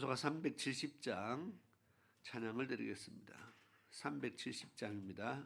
찬송가 370장 찬양을 드리겠습니다. 370장입니다.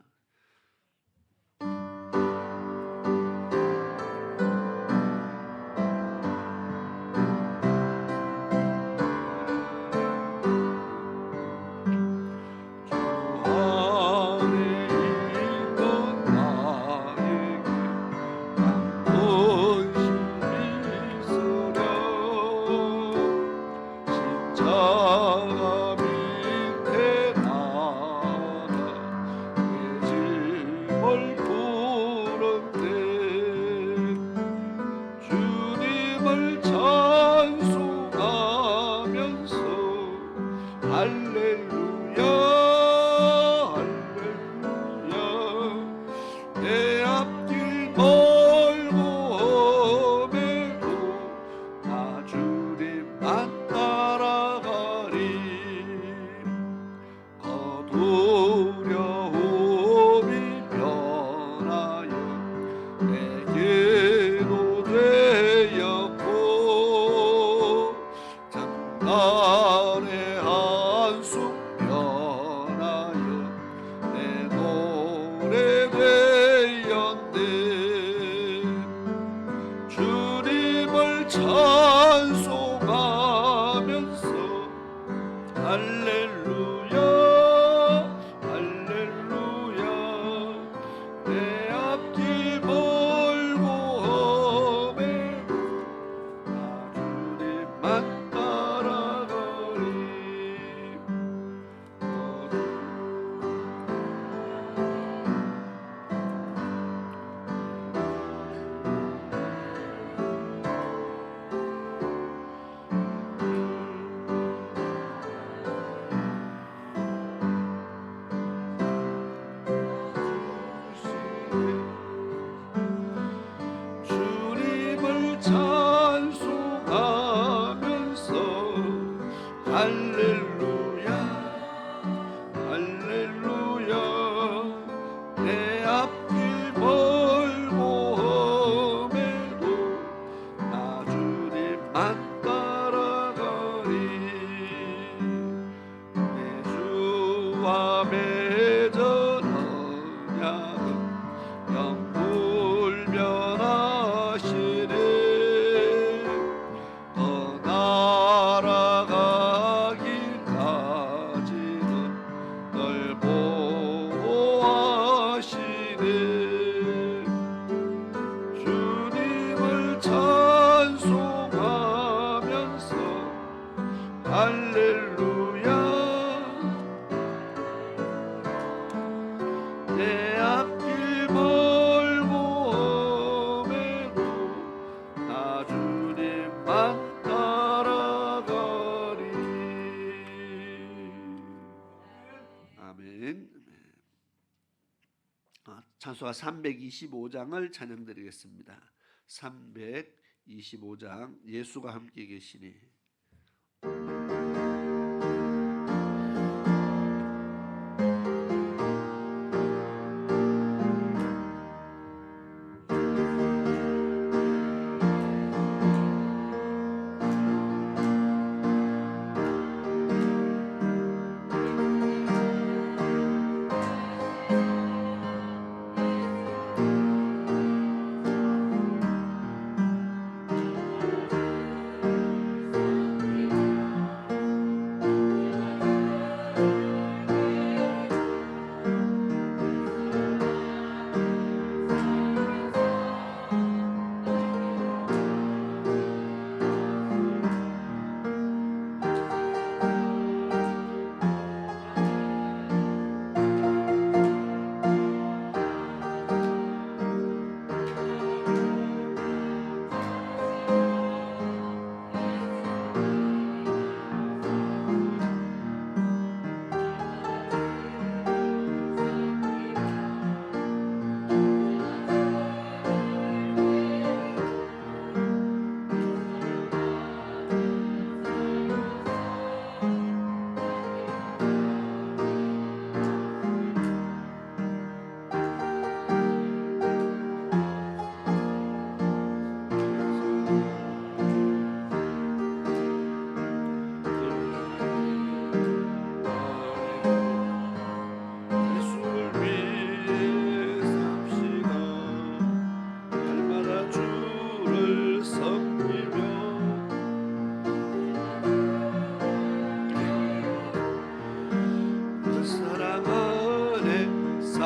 찬송가 325장을 찬양드리겠습니다. 325장 예수가 함께 계시니.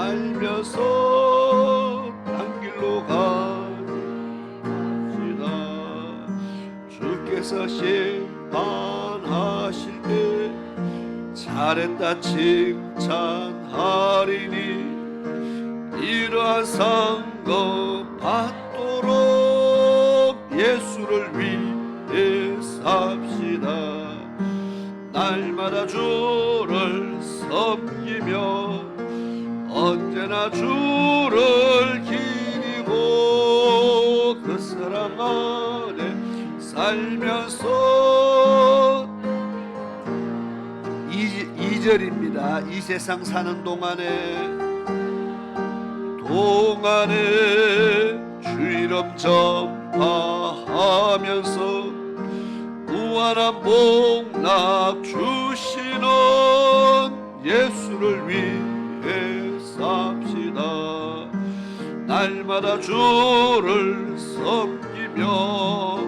살면서 딴 길로 갑시다. 주께서 심판하실 때 잘했다 칭찬하리니 이러한 상급 받도록 예수를 위해 삽시다. 날마다 주를 섬기며 언제나 주를 기리고 그 사랑 안에 살면서 2절입니다. 이 세상 사는 동안에 주 이름 전파하면서 무한한 복락 주시는 예수를 위해 삽시다. 날마다 주를 섬기며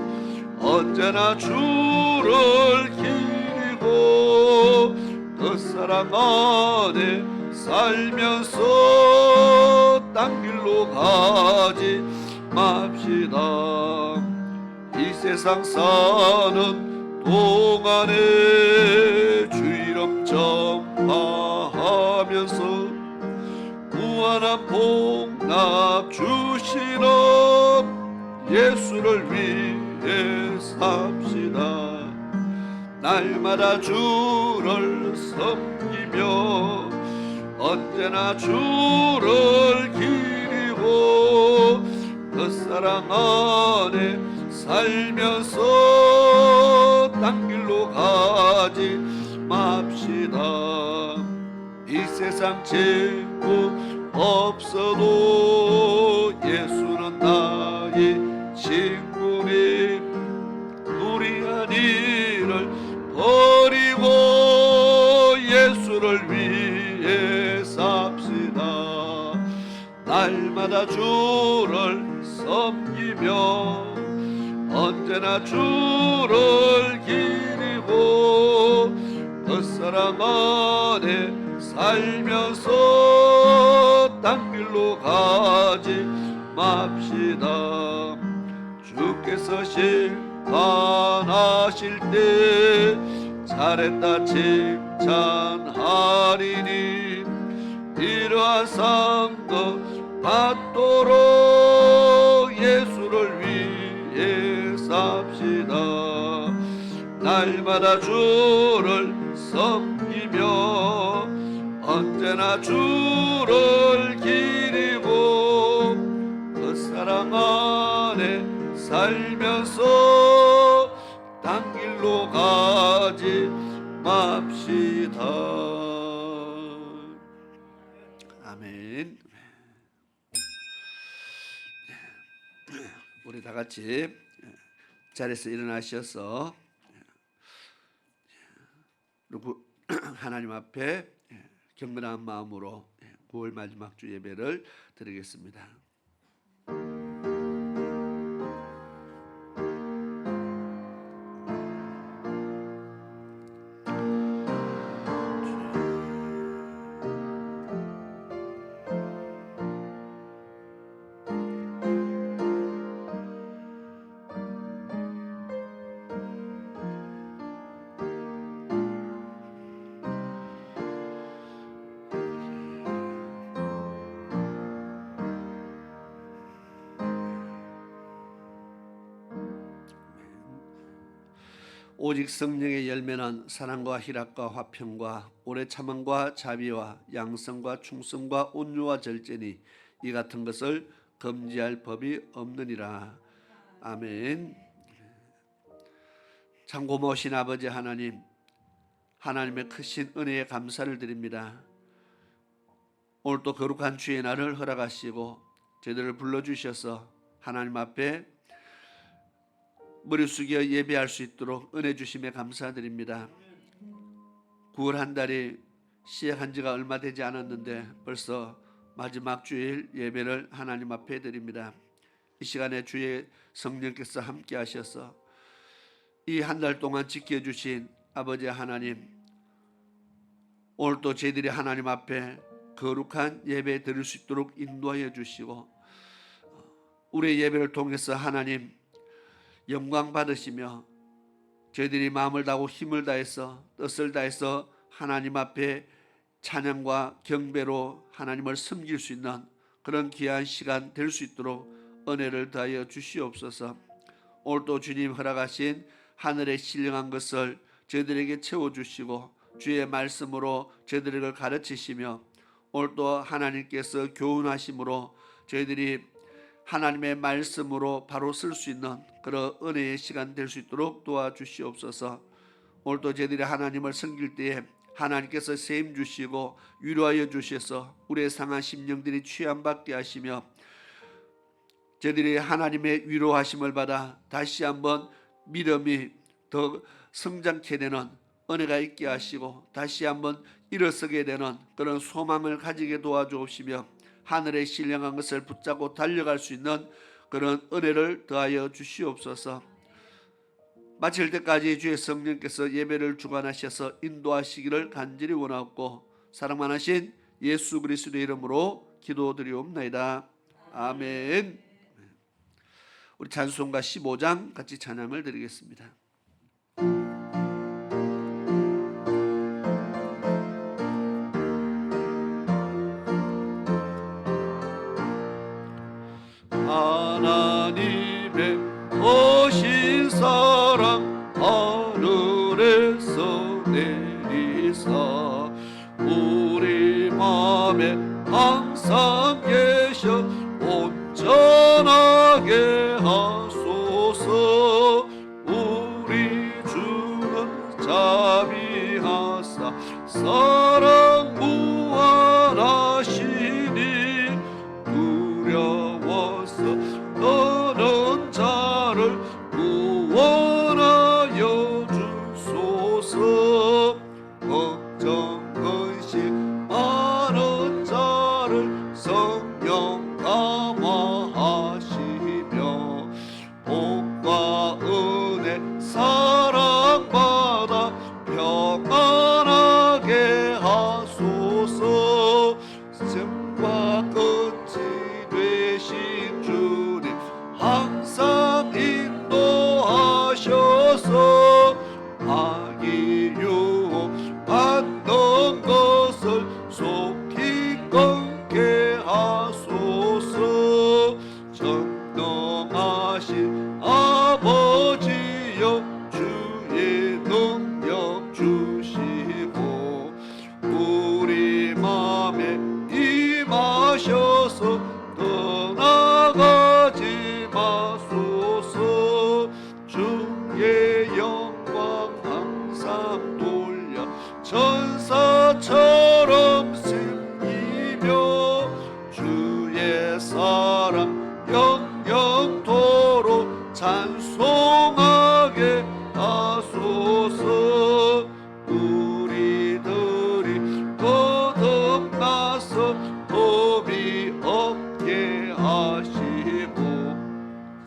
언제나 주를 기리고 그 사랑 안에 살면서 딴 길로 가지 맙시다. 이 세상 사는 동안에 주 이름 전파하면서 무한한 복락 주시는 예수를 위해 삽시다. 날마다 주를 섬기며 언제나 주를 기리고 그 사랑 안에 살면서 딴 길로 가지 맙시다. 이 세상 친구 없어도 예수는 나의 친구니 무리한 일을 버리고 예수를 위해 삽시다. 날마다 주를 섬기며 언제나 주를 기리고 그 사랑 안에 살면서 딴 길로 가지 맙시다. 주께서 심판하실 때 잘했다 칭찬하리니 이러한 상급 받도록 예수를 위해 삽시다. 날마다 주를 섬기며 언제나 주를 기리고 그 사랑 안에 살면서 딴 길로 가지 맙시다. 아멘. 우리 다 같이 자리에서 일어나셔서 하나님 앞에 경건한 마음으로 9월 마지막 주 예배를 드리겠습니다. 오직 성령의 열매는 사랑과 희락과 화평과 오래 참음과 자비와 양성과 충성과 온유와 절제니 이 같은 것을 금지할 법이 없느니라. 아멘. 참 고마우신 아버지 하나님, 하나님의 크신 은혜에 감사를 드립니다. 오늘 또 거룩한 주의 날을 허락하시고 저희들을 불러주셔서 하나님 앞에 머리 숙여 예배할 수 있도록 은혜 주심에 감사드립니다. 9월 한 달이 시작한 지가 얼마 되지 않았는데 벌써 마지막 주일 예배를 하나님 앞에 드립니다. 이 시간에 주의 성령께서 함께 하셔서 이 한 달 동안 지켜주신 아버지 하나님, 오늘 또 저희들이 하나님 앞에 거룩한 예배 드릴 수 있도록 인도하여 주시고 우리의 예배를 통해서 하나님 영광 받으시며 저희들이 마음을 다하고 힘을 다해서 뜻을 다해서 하나님 앞에 찬양과 경배로 하나님을 섬길 수 있는 그런 귀한 시간 될 수 있도록 은혜를 더하여 주시옵소서. 오늘도 주님 허락하신 하늘의 신령한 것을 저희들에게 채워주시고 주의 말씀으로 저희들을 가르치시며 오늘도 하나님께서 교훈하심으로 저희들이 하나님의 말씀으로 바로 쓸 수 있는 그런 은혜의 시간 될 수 있도록 도와주시옵소서. 오늘도 저희들이 하나님을 섬길 때에 하나님께서 세임 주시고 위로하여 주셔서 우리의 상한 심령들이 취함받게 하시며 저희들이 하나님의 위로하심을 받아 다시 한번 믿음이 더 성장케 되는 은혜가 있게 하시고 다시 한번 일어서게 되는 그런 소망을 가지게 도와주옵시며 하늘의 신령한 것을 붙잡고 달려갈 수 있는 그런 은혜를 더하여 주시옵소서. 마칠 때까지 주의 성령께서 예배를 주관하셔서 인도하시기를 간절히 원하옵고 사랑 많으신 예수 그리스도의 이름으로 기도드리옵나이다. 아멘. 우리 찬송가 15장 같이 찬양을 드리겠습니다. 하나님의 거신 사랑 하늘에서 내리사 우리 맘에 항상 계셔 온전하게 하소서. 우리 주는 자비하사 사랑 무한하시니 두려워서 떠는 자를 구원하여 주소서. 걱정 근심 많은 자를 성령 감화하시며 복과 은혜 사랑받아 평안하게 하소서. 시작과 끝이 되신 주님 항상 인도하셔서 악이 유혹받는 것을 속히 끊게 하소서. 전능하신 아버지여 주의 능력 주시고 우리 맘에 임하셔서 떠나가지 마소서. 주의 영광 항상 돌려 천사처럼 승이며 주의 사랑 영영토록 찬송하게 하소서. 우리들이 거듭나서 법이 없게 하시고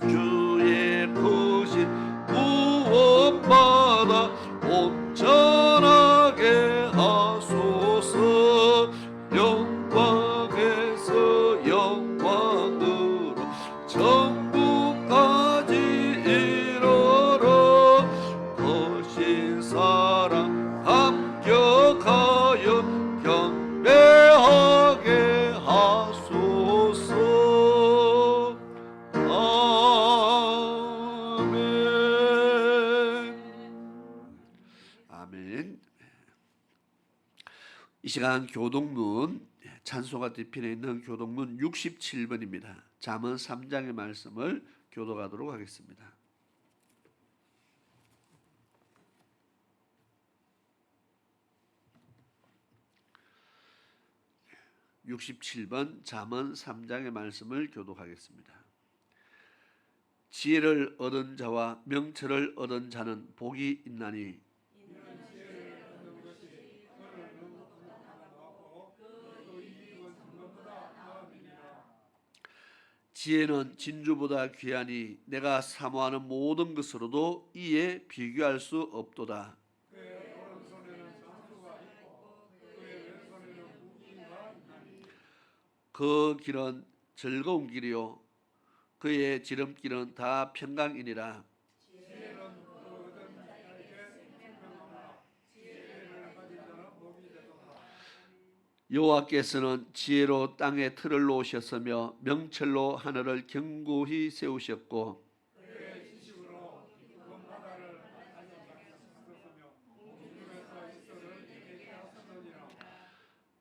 주의 크신 구원받아 온전하게 하소서. 영광에서 영광으로 천국까지 이르러 거신 사랑 감격하여 경배하게 하소서. 아멘. 아멘. 이 시간 교동문 찬송가 뒤편에 있는 교동문 67번입니다. 잠언 3장의 말씀을 교독하도록 하겠습니다. 67번 잠언 3장의 말씀을 교독하겠습니다. 지혜를 얻은 자와 명철을 얻은 자는 복이 있나니 지혜는 진주보다 귀하니 내가 사모하는 모든 것으로도 이에 비교할 수 없도다. 그 길은 즐거운 길이요 그의 지름길은 다 평강이니라. 여호와께서는 지혜로 땅에 틀을 놓으셨으며 명철로 하늘을 견고히 세우셨고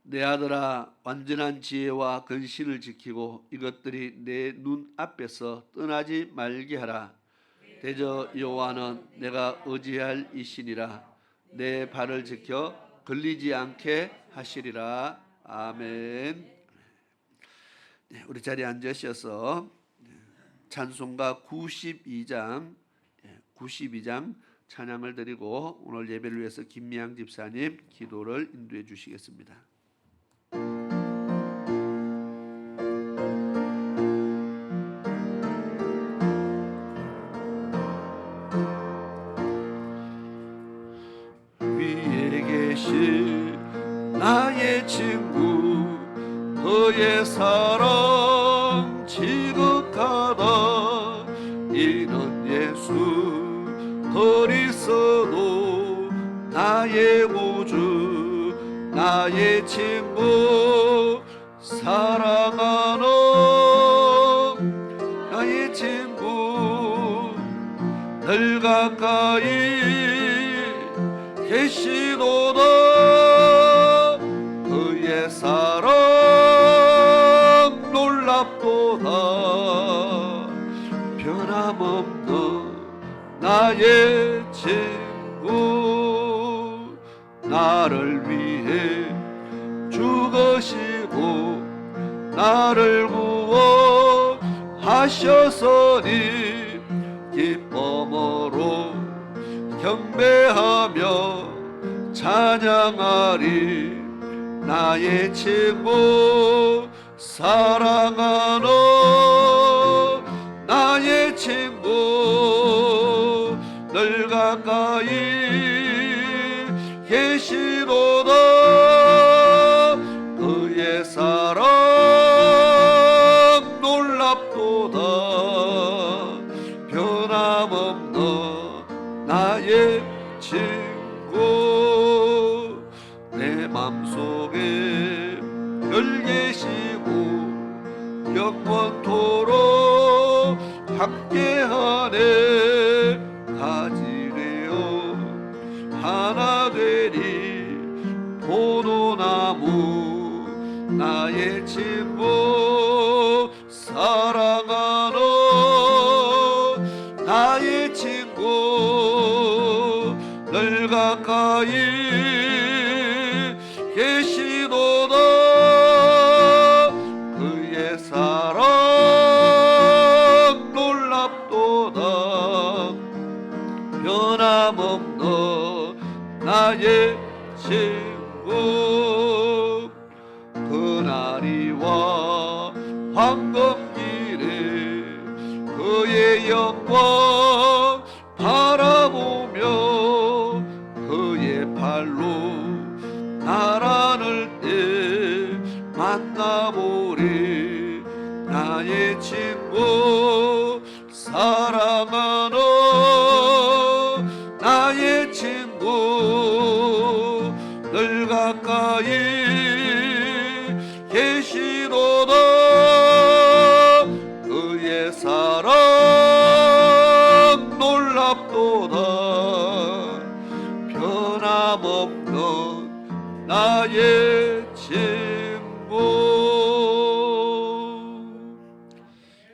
내 아들아 완전한 지혜와 근신을 지키고 이것들이 내 눈 앞에서 떠나지 말게 하라. 대저 여호와는 내가 의지할 이신이라. 내 발을 지켜 걸리지 않게 하시리라. 아멘. 우리 자리에 앉으셔서 찬송가 92장 찬양을 드리고 오늘 예배를 위해서 김미양 집사님 기도를 인도해 주시겠습니다. 위에 계신 나의 친구 그의 사랑 지극하다. 이는 예수 그리스도 나의 구주 나의 친구 사랑하는 나의 친구 늘 가까이 계시도다. 그의 사랑 놀랍도다. 변함없는 나의 친구 나를 위해 죽으시고 나를 구원하셨으니 기쁨으로 경배하며 찬양하리. 나의 친구 사랑하는 나의 친구 늘 가까이 계시도다. 그의 사랑 놀랍도다. 변함없는 나의 친구 내 맘속에 늘 계시고 영원토록 함께하네. 가지되어 하나 되리 포도나무 나의 친구 사랑하는 나의 친구 늘 가까이 계시도다. 그의 사랑 놀랍도다. 변함없는 나의 친구 그날이와 황금길에 그의 영광 바라보며 그의 발로 나란을 때 만나보리. 나의 친구 사랑하는 나의 친구 늘 가까이 계시도다. 그의 사랑 놀랍도다. 변함없는 나의 친구.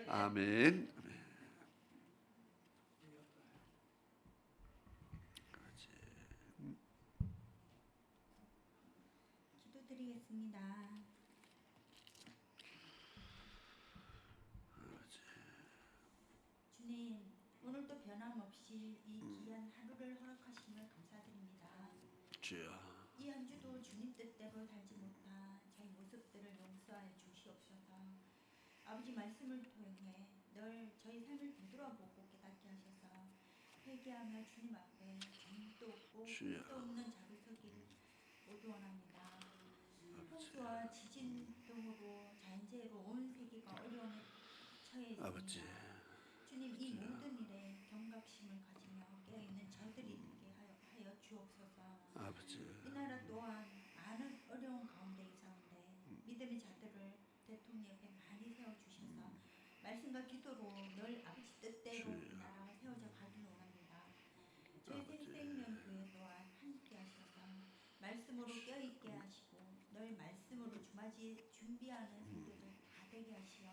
아멘. 기도드리겠습니다. 주님, 오늘도 변함없이 이 귀한 하루를 허락하심을 감사드립니다. 주여. 이 한 주도 주님 뜻대로 살지 못한 저희 모습들을 용서하여 주시옵소서. 아버지 말씀을 통해 늘 저희 삶을 되돌아보고 깨닫게 하셔서 회개하며 주님 앞에 정도 없고 주여. 끝도 없는 자리 서기를 모두 원합니다. 홍수와 지진 등으로 자연재해 문제로 온 세계가 어려움에 처해 있습니다. 아버지. 주님, 이 모든 일에 경각심을 가지며 깨어있는 저희들이 되게 하여 주옵소서. 아버지. 이 나라 또한 많은 어려운 가운데 있사온데 믿음의 자들을 대통령 옆에 많이 세워주셔서 말씀과 기도로 늘 아버지 뜻대로 이 나라가 세워져 가기를 원합니다. 저희 생명교회 또한 함께 하셔서 말씀으로 깨어있게 하시고 늘 말씀으로 주맞이 준비하는 성도들 다 되게 하시어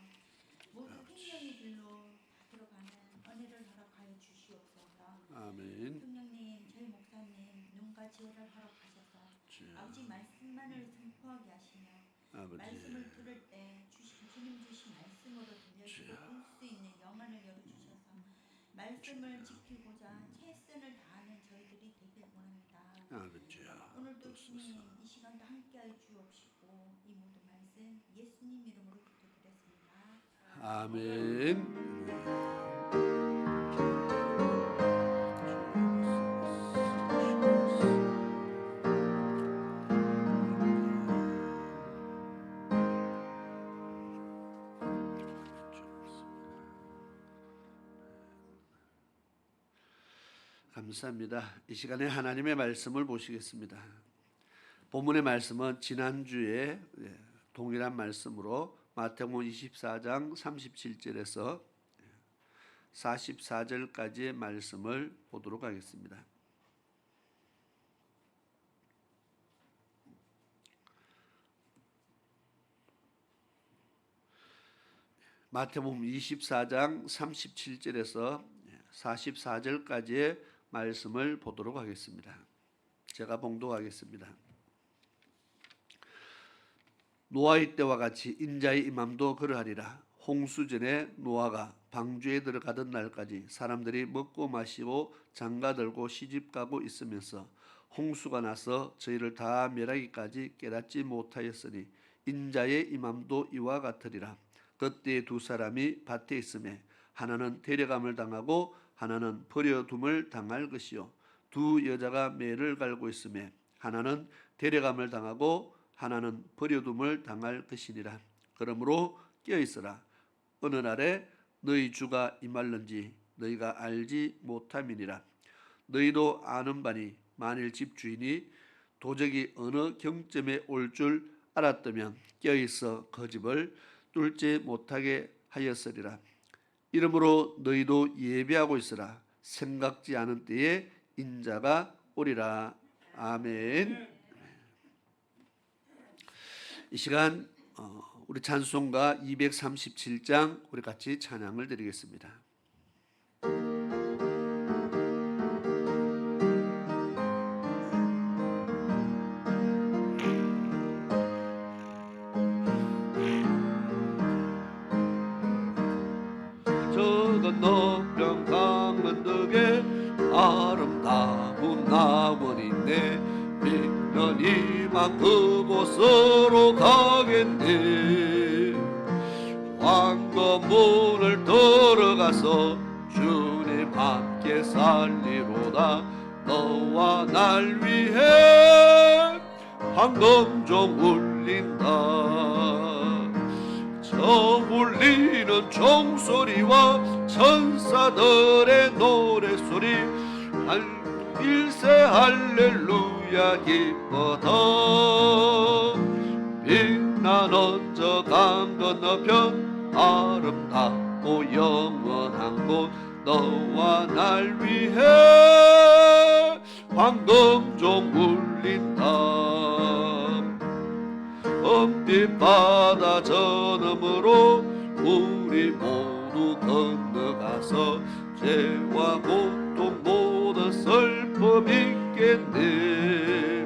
모두 생명의 길로 다 들어가는 은혜를 허락하여 주시옵소서. 아멘. 성령님, 저희 목사님 눈과 지혜를 허락하셔서 아버지 말씀만을 선포하게 하시며 아버지. 말씀을 들을 때 주님 주신 말씀으로 들려주고 볼 수 있는 영안을 열어주셔서 말씀을 지키고자 최선을 다하는 저희들이 되길 원합니다. 아버지야. 오늘도 주님 이 시간도 함께하여 주옵시고 이 모든 말씀 예수님 이름으로 기도드렸습니다. 아멘. 감사합니다. 이 시간에 하나님의 말씀을 보시겠습니다. 본문의 말씀은 지난주에 동일한 말씀으로 마태복음 24장 37절에서 44절까지의 말씀을 보도록 하겠습니다. 마태복음 24장 37절에서 44절까지의 말씀을 보도록 하겠습니다. 제가 봉독하겠습니다. 노아의 때와 같이 인자의 임함도 그러하리라. 홍수전에 노아가 방주에 들어가던 날까지 사람들이 먹고 마시고 장가들고 시집가고 있으면서 홍수가 나서 저희를 다 멸하기까지 깨닫지 못하였으니 인자의 임함도 이와 같으리라. 그때 두 사람이 밭에 있음에 하나는 데려감을 당하고 하나는 버려둠을 당할 것이요 두 여자가 매를 갈고 있음에 하나는 데려감을 당하고 하나는 버려둠을 당할 것이니라. 그러므로 깨어있으라. 어느 날에 너희 주가 임할는지 너희가 알지 못함이니라. 너희도 아는 바니 만일 집주인이 도적이 어느 경점에 올 줄 알았다면 깨어있어 그 집을 뚫지 못하게 하였으리라. 이러므로 너희도 예비하고 있으라. 생각지 않은 때에 인자가 오리라. 아멘. 이 시간 우리 찬송가 237장 우리 같이 찬양을 드리겠습니다. 저 건너 평강 언덕에 아름다운 낙원인데 비는 이만 그곳으로 가겠네. 황금문을 들어가서 주님 함께 살리로다. 너와 날 위해 황금종 울린다. 저 울리는 종소리와 천사들의 노래소리 일세 할렐루야 기뻐다. 빛나는 저 강 건너편 아름답고 영원한 곳 너와 날 위해 황금종 울린다. 은빛 바다 저너머로 우리 모두 건너가서 죄와 고통 모든 슬픔 잊겠네.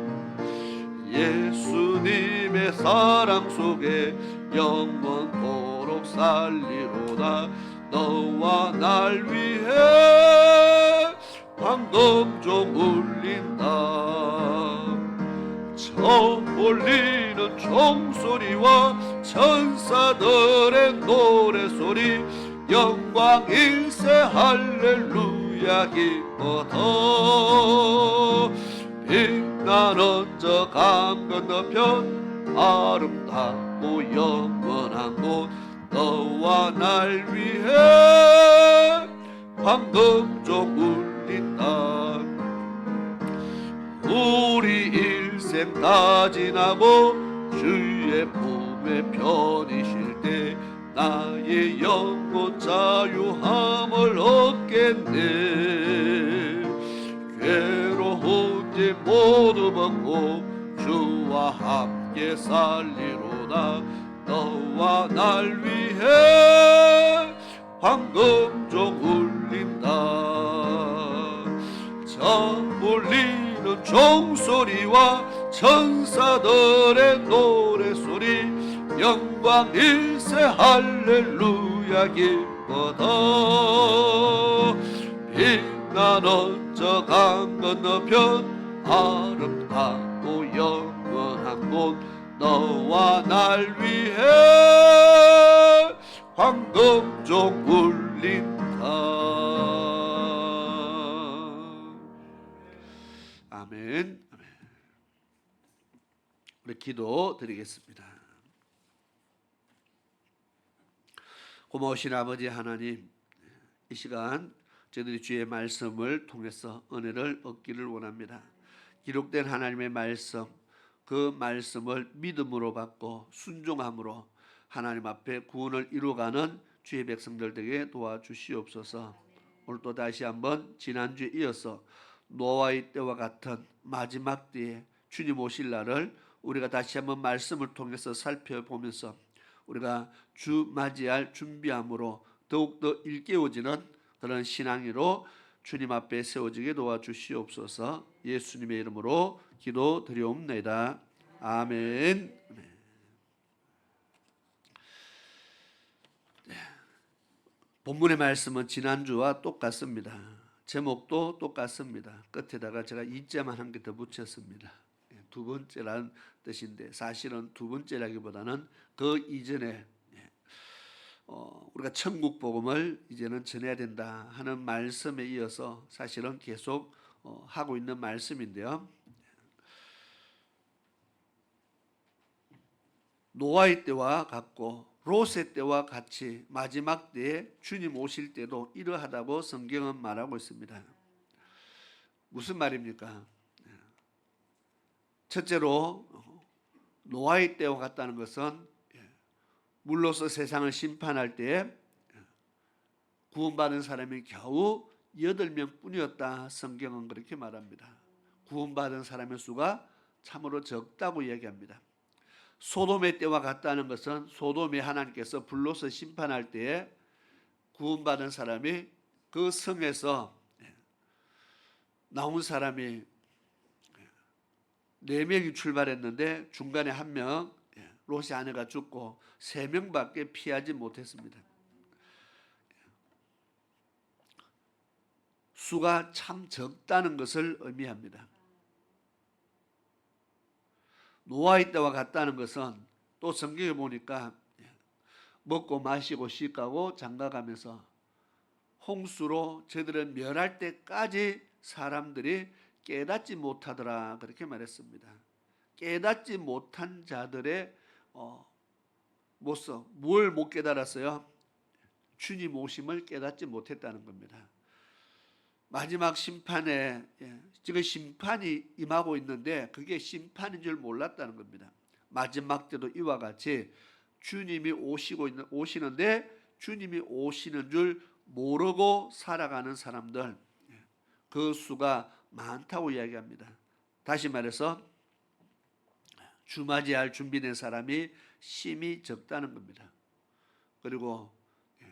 예수님의 사랑 속에 영원토록 살리로다. 너와 날 위해 황금종 울린다. 저 울리는 종소리와 천사들의 노래소리 영광 일세 할렐루야 기뻐다. 빛나는 저 강 건너편 아름답고 영원한 곳 너와 날 위해 황금종 울린다. 우리 일생 다 지나고 주의 품에 편히 쉴 때 나의 영혼 자유함을 얻겠네. 괴로운 일 모두 벗고 주와 함께 살리로다. 너와 날 위해 황금종 울린다. 저 울리는 종소리와 천사들의 노래소리 영광 일세 할렐루야 기뻐다. 빛나는 저 강 건너편 아름답고 영원한 곳 너와 날 위해 황금종 울린다. 아멘. 우리 기도 드리겠습니다. 고마우신 아버지 하나님, 이 시간 저희들이 주의 말씀을 통해서 은혜를 얻기를 원합니다. 기록된 하나님의 말씀, 그 말씀을 믿음으로 받고 순종함으로 하나님 앞에 구원을 이루어가는 주의 백성들 되게 도와주시옵소서. 오늘 또 다시 한번 지난주에 이어서 노아의 때와 같은 마지막 때에 주님 오실 날을 우리가 다시 한번 말씀을 통해서 살펴보면서 우리가 주 맞이할 준비함으로 더욱더 일깨워지는 그런 신앙으로 주님 앞에 세워지게 도와주시옵소서. 예수님의 이름으로 기도드리옵나이다. 아멘. 본문의 말씀은 지난주와 똑같습니다. 제목도 똑같습니다. 끝에다가 제가 이자만 한 개 더 붙였습니다. 두 번째란 뜻인데 사실은 두 번째라기보다는 그 이전에 우리가 천국 복음을 이제는 전해야 된다 하는 말씀에 이어서 사실은 계속 하고 있는 말씀인데요. 노아의 때와 같고 롯의 때와 같이 마지막 때에 주님 오실 때도 이러하다고 성경은 말하고 있습니다. 무슨 말입니까? 첫째로 노아의 때와 같다는 것은 물로서 세상을 심판할 때에 구원받은 사람이 겨우 8명 뿐이었다. 성경은 그렇게 말합니다. 구원받은 사람의 수가 참으로 적다고 이야기합니다. 소돔의 때와 같다는 것은 소돔에 하나님께서 불로서 심판할 때에 구원받은 사람이 그 성에서 나온 사람이 4명이 출발했는데 중간에 1명 롯의 아내가 죽고 3명밖에 피하지 못했습니다. 수가 참 적다는 것을 의미합니다. 노아의 때와 같다는 것은 또 성경에 보니까 먹고 마시고 씻고 장가가면서 홍수로 저들을 멸할 때까지 사람들이 깨닫지 못하더라 그렇게 말했습니다. 깨닫지 못한 자들의 모습, 뭘 못 깨달았어요? 주님 오심을 깨닫지 못했다는 겁니다. 마지막 심판에 지금 심판이 임하고 있는데 그게 심판인 줄 몰랐다는 겁니다. 마지막 때도 이와 같이 주님이 오시는데 주님이 오시는 줄 모르고 살아가는 사람들, 그 수가 많다고 이야기합니다. 다시 말해서 주맞이할 준비된 사람이 심히 적다는 겁니다. 그리고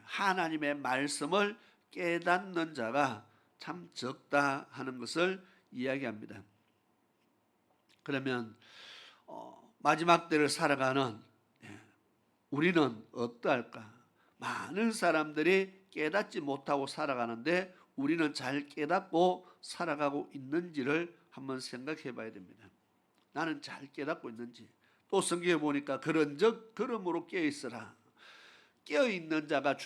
하나님의 말씀을 깨닫는 자가 참 적다 하는 것을 이야기합니다. 그러면 마지막 때를 살아가는 우리는 어떠할까? 많은 사람들이 깨닫지 못하고 살아가는데 우리는 잘 깨닫고 살아가고 있는지를 한번 생각해 봐야 됩니다. 나는 잘 깨닫고 있는지. 또 성경에 보니까 그런즉 그러므로 깨어있으라. 깨어있는 자가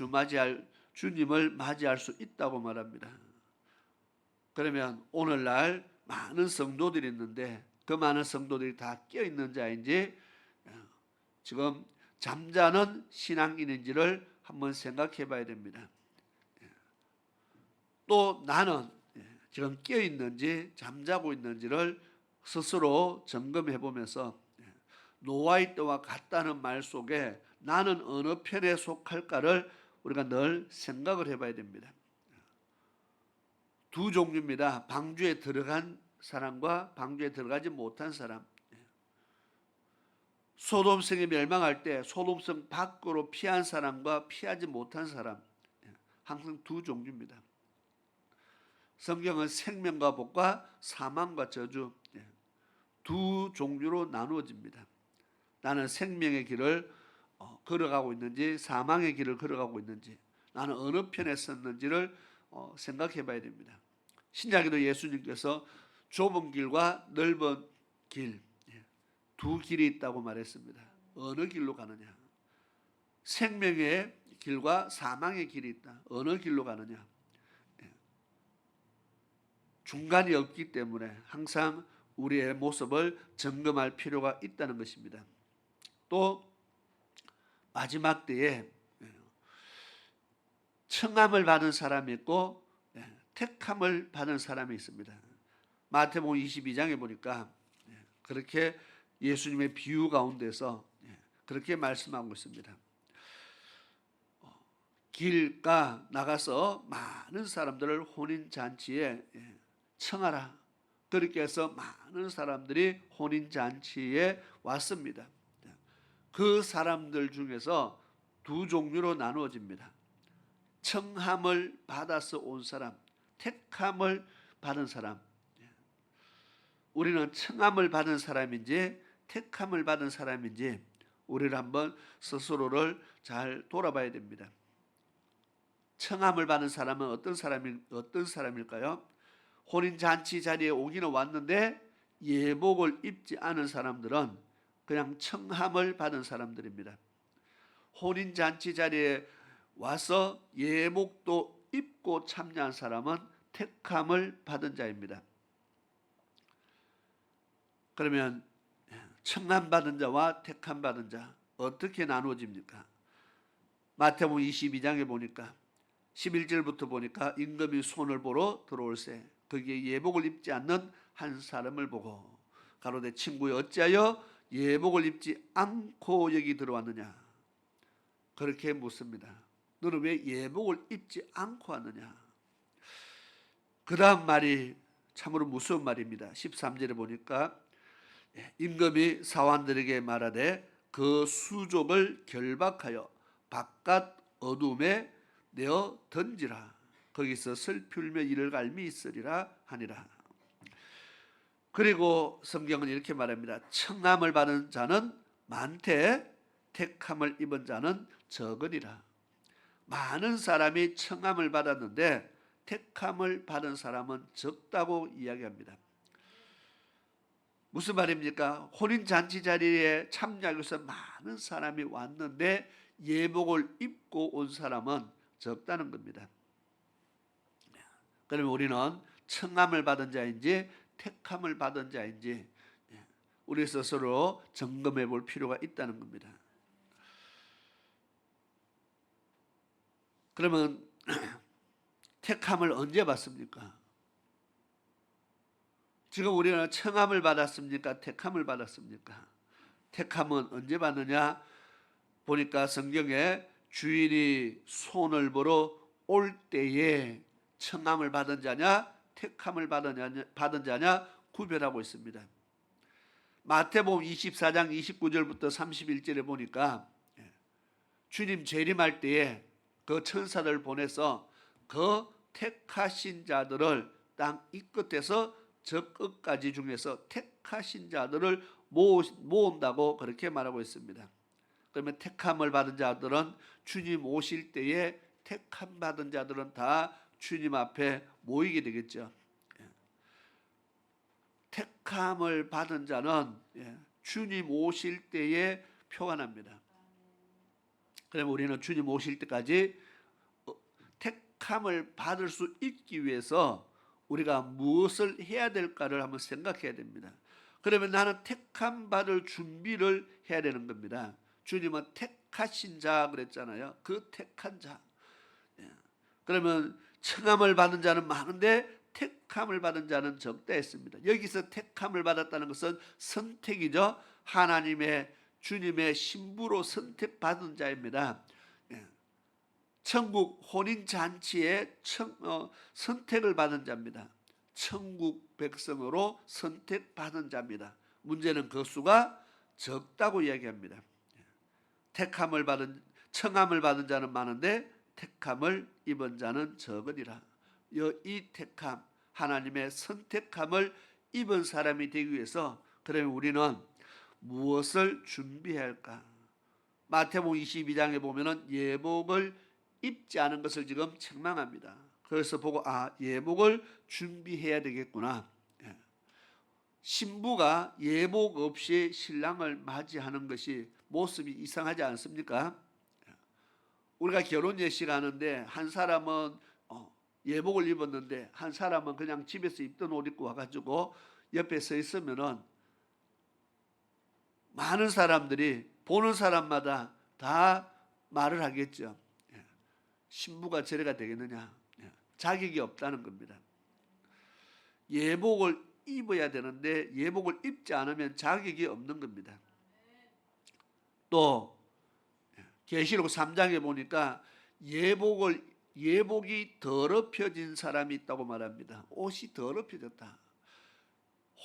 주님을 맞이할 수 있다고 말합니다. 그러면 오늘날 많은 성도들이 있는데 그 많은 성도들이 다 깨어있는 자인지 지금 잠자는 신앙인인지를 한번 생각해 봐야 됩니다. 또 나는 지금 깨어 있는지 잠자고 있는지를 스스로 점검해 보면서 노아의 때와 같다는 말 속에 나는 어느 편에 속할까를 우리가 늘 생각을 해봐야 됩니다. 두 종류입니다. 방주에 들어간 사람과 방주에 들어가지 못한 사람. 소돔성이 멸망할 때 소돔성 밖으로 피한 사람과 피하지 못한 사람, 항상 두 종류입니다. 성경은 생명과 복과 사망과 저주 두 종류로 나누어집니다. 나는 생명의 길을 걸어가고 있는지 사망의 길을 걸어가고 있는지, 나는 어느 편에 섰는지를 생각해 봐야 됩니다. 신약에도 예수님께서 좁은 길과 넓은 길, 두 길이 있다고 말했습니다. 어느 길로 가느냐? 생명의 길과 사망의 길이 있다. 어느 길로 가느냐? 중간이 없기 때문에 항상 우리의 모습을 점검할 필요가 있다는 것입니다. 또 마지막 때에 청함을 받은 사람이 있고 택함을 받은 사람이 있습니다. 마태복음 22장에 보니까 그렇게 예수님의 비유 가운데서 그렇게 말씀하고 있습니다. 길가 나가서 많은 사람들을 혼인잔치에 청하라. 그렇게 해서 많은 사람들이 혼인잔치에 왔습니다. 그 사람들 중에서 두 종류로 나누어집니다. 청함을 받아서 온 사람, 택함을 받은 사람. 우리는 청함을 받은 사람인지 택함을 받은 사람인지 우리를 한번 스스로를 잘 돌아봐야 됩니다. 청함을 받은 사람은 어떤 사람일까요? 혼인잔치 자리에 오기는 왔는데 예복을 입지 않은 사람들은 그냥 청함을 받은 사람들입니다. 혼인잔치 자리에 와서 예복도 입고 참여한 사람은 택함을 받은 자입니다. 그러면 청함 받은 자와 택함 받은 자 어떻게 나누어집니까? 마태복음 22장에 보니까 11절부터 보니까 임금이 손을 보러 들어올세 거기에 예복을 입지 않는 한 사람을 보고 가로되 친구여 어찌하여 예복을 입지 않고 여기 들어왔느냐? 그렇게 묻습니다. 너는 왜 예복을 입지 않고 왔느냐? 그 다음 말이 참으로 무서운 말입니다. 13절에 보니까 임금이 사환들에게 말하되 그 수족을 결박하여 바깥 어둠에 내어 던지라. 거기서 슬피 울며 이를 갈미 있으리라 하니라. 그리고 성경은 이렇게 말합니다. 청함을 받은 자는 많되 택함을 입은 자는 적으니라. 많은 사람이 청함을 받았는데 택함을 받은 사람은 적다고 이야기합니다. 무슨 말입니까? 혼인잔치 자리에 참여하기 위해서 많은 사람이 왔는데 예복을 입고 온 사람은 적다는 겁니다. 그러면 우리는 청함을 받은 자인지 택함을 받은 자인지 우리 스스로 점검해 볼 필요가 있다는 겁니다. 그러면 택함을 언제 받습니까? 지금 우리는 청함을 받았습니까? 택함을 받았습니까? 택함은 언제 받느냐? 보니까 성경에 주인이 손을 보러 올 때에 청함을 받은 자냐 택함을 받은 자냐 구별하고 있습니다. 마태복음 24장 29절부터 31절에 보니까 주님 재림할 때에 그 천사를 보내서 그 택하신 자들을 땅 이 끝에서 저 끝까지 중에서 택하신 자들을 모은다고 그렇게 말하고 있습니다. 그러면 택함을 받은 자들은 주님 오실 때에 택함 받은 자들은 다 주님 앞에 모이게 되겠죠. 택함을 받은 자는 주님 오실 때에 표현합니다. 그러면 우리는 주님 오실 때까지 택함을 받을 수 있기 위해서 우리가 무엇을 해야 될까를 한번 생각해야 됩니다. 그러면 나는 택함 받을 준비를 해야 되는 겁니다. 주님은 택하신 자 그랬잖아요. 그 택한 자. 예. 그러면 청함을 받은 자는 많은데 택함을 받은 자는 적다 했습니다. 여기서 택함을 받았다는 것은 선택이죠. 하나님의 주님의 신부로 선택받은 자입니다. 예. 천국 혼인잔치에 선택을 받은 자입니다. 천국 백성으로 선택받은 자입니다. 문제는 그 수가 적다고 이야기합니다. 택함을 받은 청함을 받은 자는 많은데 택함을 입은 자는 적으리라. 이 택함, 하나님의 선택함을 입은 사람이 되기 위해서 그러면 우리는 무엇을 준비해야 할까? 마태복음 22장에 보면은 예복을 입지 않은 것을 지금 책망합니다. 그래서 보고 예복을 준비해야 되겠구나. 예. 신부가 예복 없이 신랑을 맞이하는 것이 모습이 이상하지 않습니까? 우리가 결혼 예식하는데 한 사람은 예복을 입었는데 한 사람은 그냥 집에서 입던 옷 입고 와가지고 옆에 서 있으면은 많은 사람들이 보는 사람마다 다 말을 하겠죠. 신부가 저래가 되겠느냐. 자격이 없다는 겁니다. 예복을 입어야 되는데 예복을 입지 않으면 자격이 없는 겁니다. 또 계시록 3장에 보니까 예복이 더럽혀진 사람이 있다고 말합니다. 옷이 더럽혀졌다.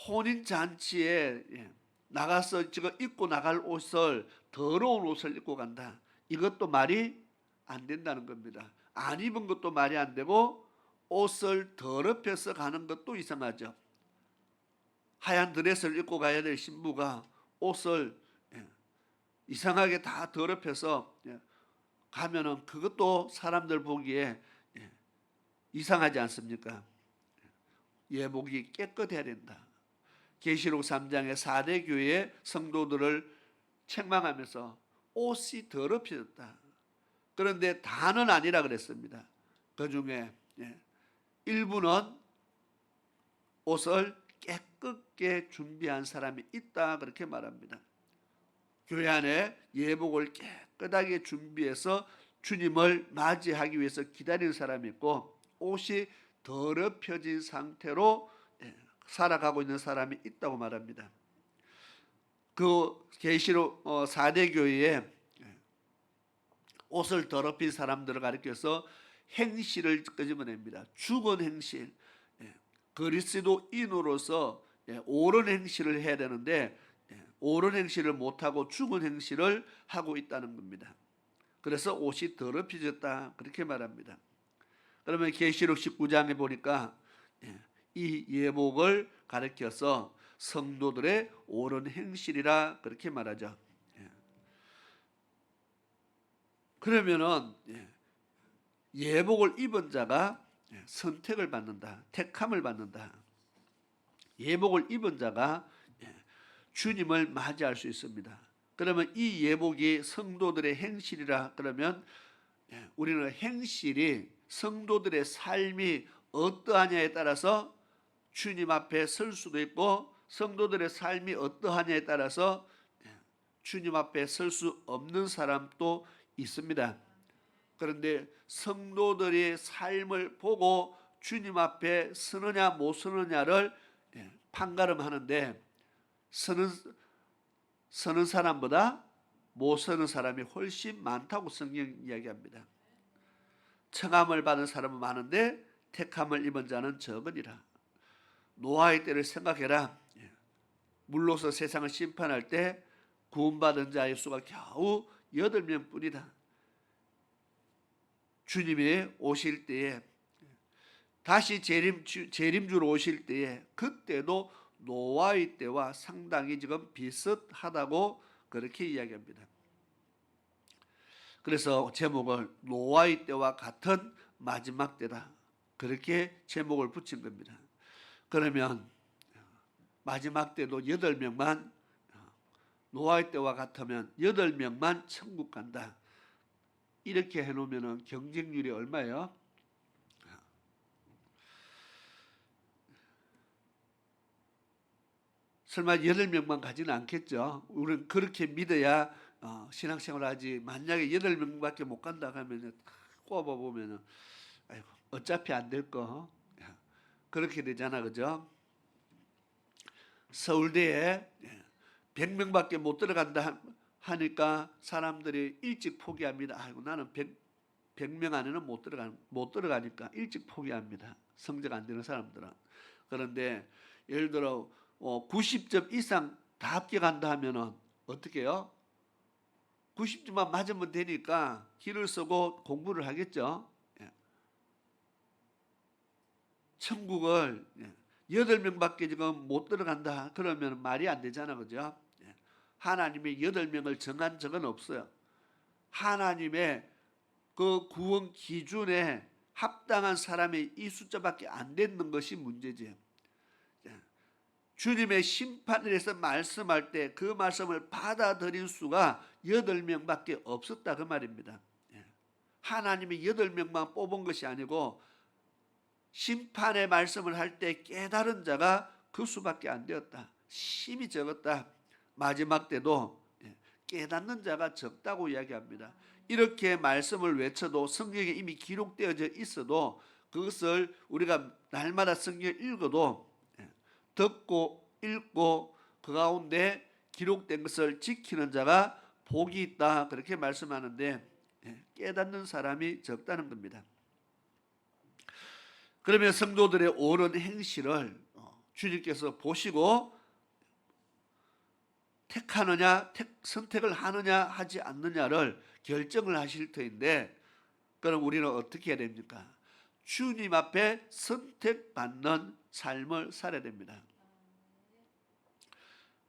혼인잔치에 나가서 지금 입고 나갈 옷을 더러운 옷을 입고 간다. 이것도 말이 안 된다는 겁니다. 안 입은 것도 말이 안 되고 옷을 더럽혀서 가는 것도 이상하죠. 하얀 드레스를 입고 가야 될 신부가 옷을 이상하게 다 더럽혀서 가면은 그것도 사람들 보기에 이상하지 않습니까? 예복이 깨끗해야 된다. 계시록 3장의 4대 교회의 성도들을 책망하면서 옷이 더럽혀졌다. 그런데 다는 아니라 그랬습니다. 그 중에 일부는 옷을 깨끗게 준비한 사람이 있다 그렇게 말합니다. 교회 안에 예복을 깨끗하게 준비해서 주님을 맞이하기 위해서 기다리는 사람이 있고 옷이 더럽혀진 상태로 살아가고 있는 사람이 있다고 말합니다. 그 계시록 4대 교회에 옷을 더럽힌 사람들을 가리켜서 행실을 끄집어냅니다. 죽은 행실. 그리스도인으로서 옳은 행실을 해야 되는데 옳은 행실을 못하고 죽은 행실을 하고 있다는 겁니다. 그래서 옷이 더럽혀졌다 그렇게 말합니다. 그러면 계시록 19장에 보니까 이 예복을 가리켜서 성도들의 옳은 행실이라 그렇게 말하죠. 그러면은 예복을 입은 자가 선택을 받는다. 택함을 받는다. 예복을 입은 자가 주님을 맞이할 수 있습니다. 그러면 이 예복이 성도들의 행실이라 그러면 우리는 행실이 성도들의 삶이 어떠하냐에 따라서 주님 앞에 설 수도 있고 성도들의 삶이 어떠하냐에 따라서 주님 앞에 설 수 없는 사람도 있습니다. 그런데 성도들의 삶을 보고 주님 앞에 서느냐 못 서느냐를 판가름하는데 서는 사람보다 못 서는 사람이 훨씬 많다고 성경 이야기합니다. 청함을 받은 사람은 많은데 택함을 입은 자는 적으니라. 노아의 때를 생각해라. 물로서 세상을 심판할 때 구원받은 자의 수가 겨우 8명 뿐이다. 주님이 오실 때에 다시 재림주로 오실 때에 그때도 노아의 때와 상당히 지금 비슷하다고 그렇게 이야기합니다. 그래서 제목을 노아의 때와 같은 마지막 때다. 그렇게 제목을 붙인 겁니다. 그러면 마지막 때도 8명만 노아의 때와 같으면 8명만 천국 간다. 이렇게 해놓으면 경쟁률이 얼마예요? 설마 8명만 가지는 않겠죠. 우리는 그렇게 믿어야 신앙생활 하지 만약에 8명밖에 못 간다 하면 꼽아 보면은 아이고 어차피 안 될 거 그렇게 되잖아, 그죠? 서울대에 100명밖에 못 들어간다 하니까 사람들이 일찍 포기합니다. 아이고 나는 100명 안에는 못 들어가니까 일찍 포기합니다. 성적 안 되는 사람들은. 그런데 예를 들어 90점 이상 다 합격한다 하면은 어떻게 해요? 90점만 맞으면 되니까 길을 쓰고 공부를 하겠죠. 천국을 8명밖에 지금 못 들어간다 그러면 말이 안 되잖아, 그죠? 하나님이 8명을 정한 적은 없어요. 하나님의 그 구원 기준에 합당한 사람이 이 숫자밖에 안 되는 것이 문제지. 주님의 심판에서 말씀할 때 그 말씀을 받아들인 수가 8명밖에 없었다 그 말입니다. 하나님이 8명만 뽑은 것이 아니고 심판의 말씀을 할 때 깨달은 자가 그 수밖에 안 되었다. 심히 적었다. 마지막 때도 깨닫는 자가 적다고 이야기합니다. 이렇게 말씀을 외쳐도 성경에 이미 기록되어져 있어도 그것을 우리가 날마다 성경을 읽어도 듣고 읽고 그 가운데 기록된 것을 지키는 자가 복이 있다 그렇게 말씀하는데 깨닫는 사람이 적다는 겁니다. 그러면 성도들의 옳은 행실을 주님께서 보시고 택하느냐 선택을 하느냐 하지 않느냐를 결정을 하실 터인데 그럼 우리는 어떻게 해야 됩니까? 주님 앞에 선택받는 삶을 살아야 됩니다.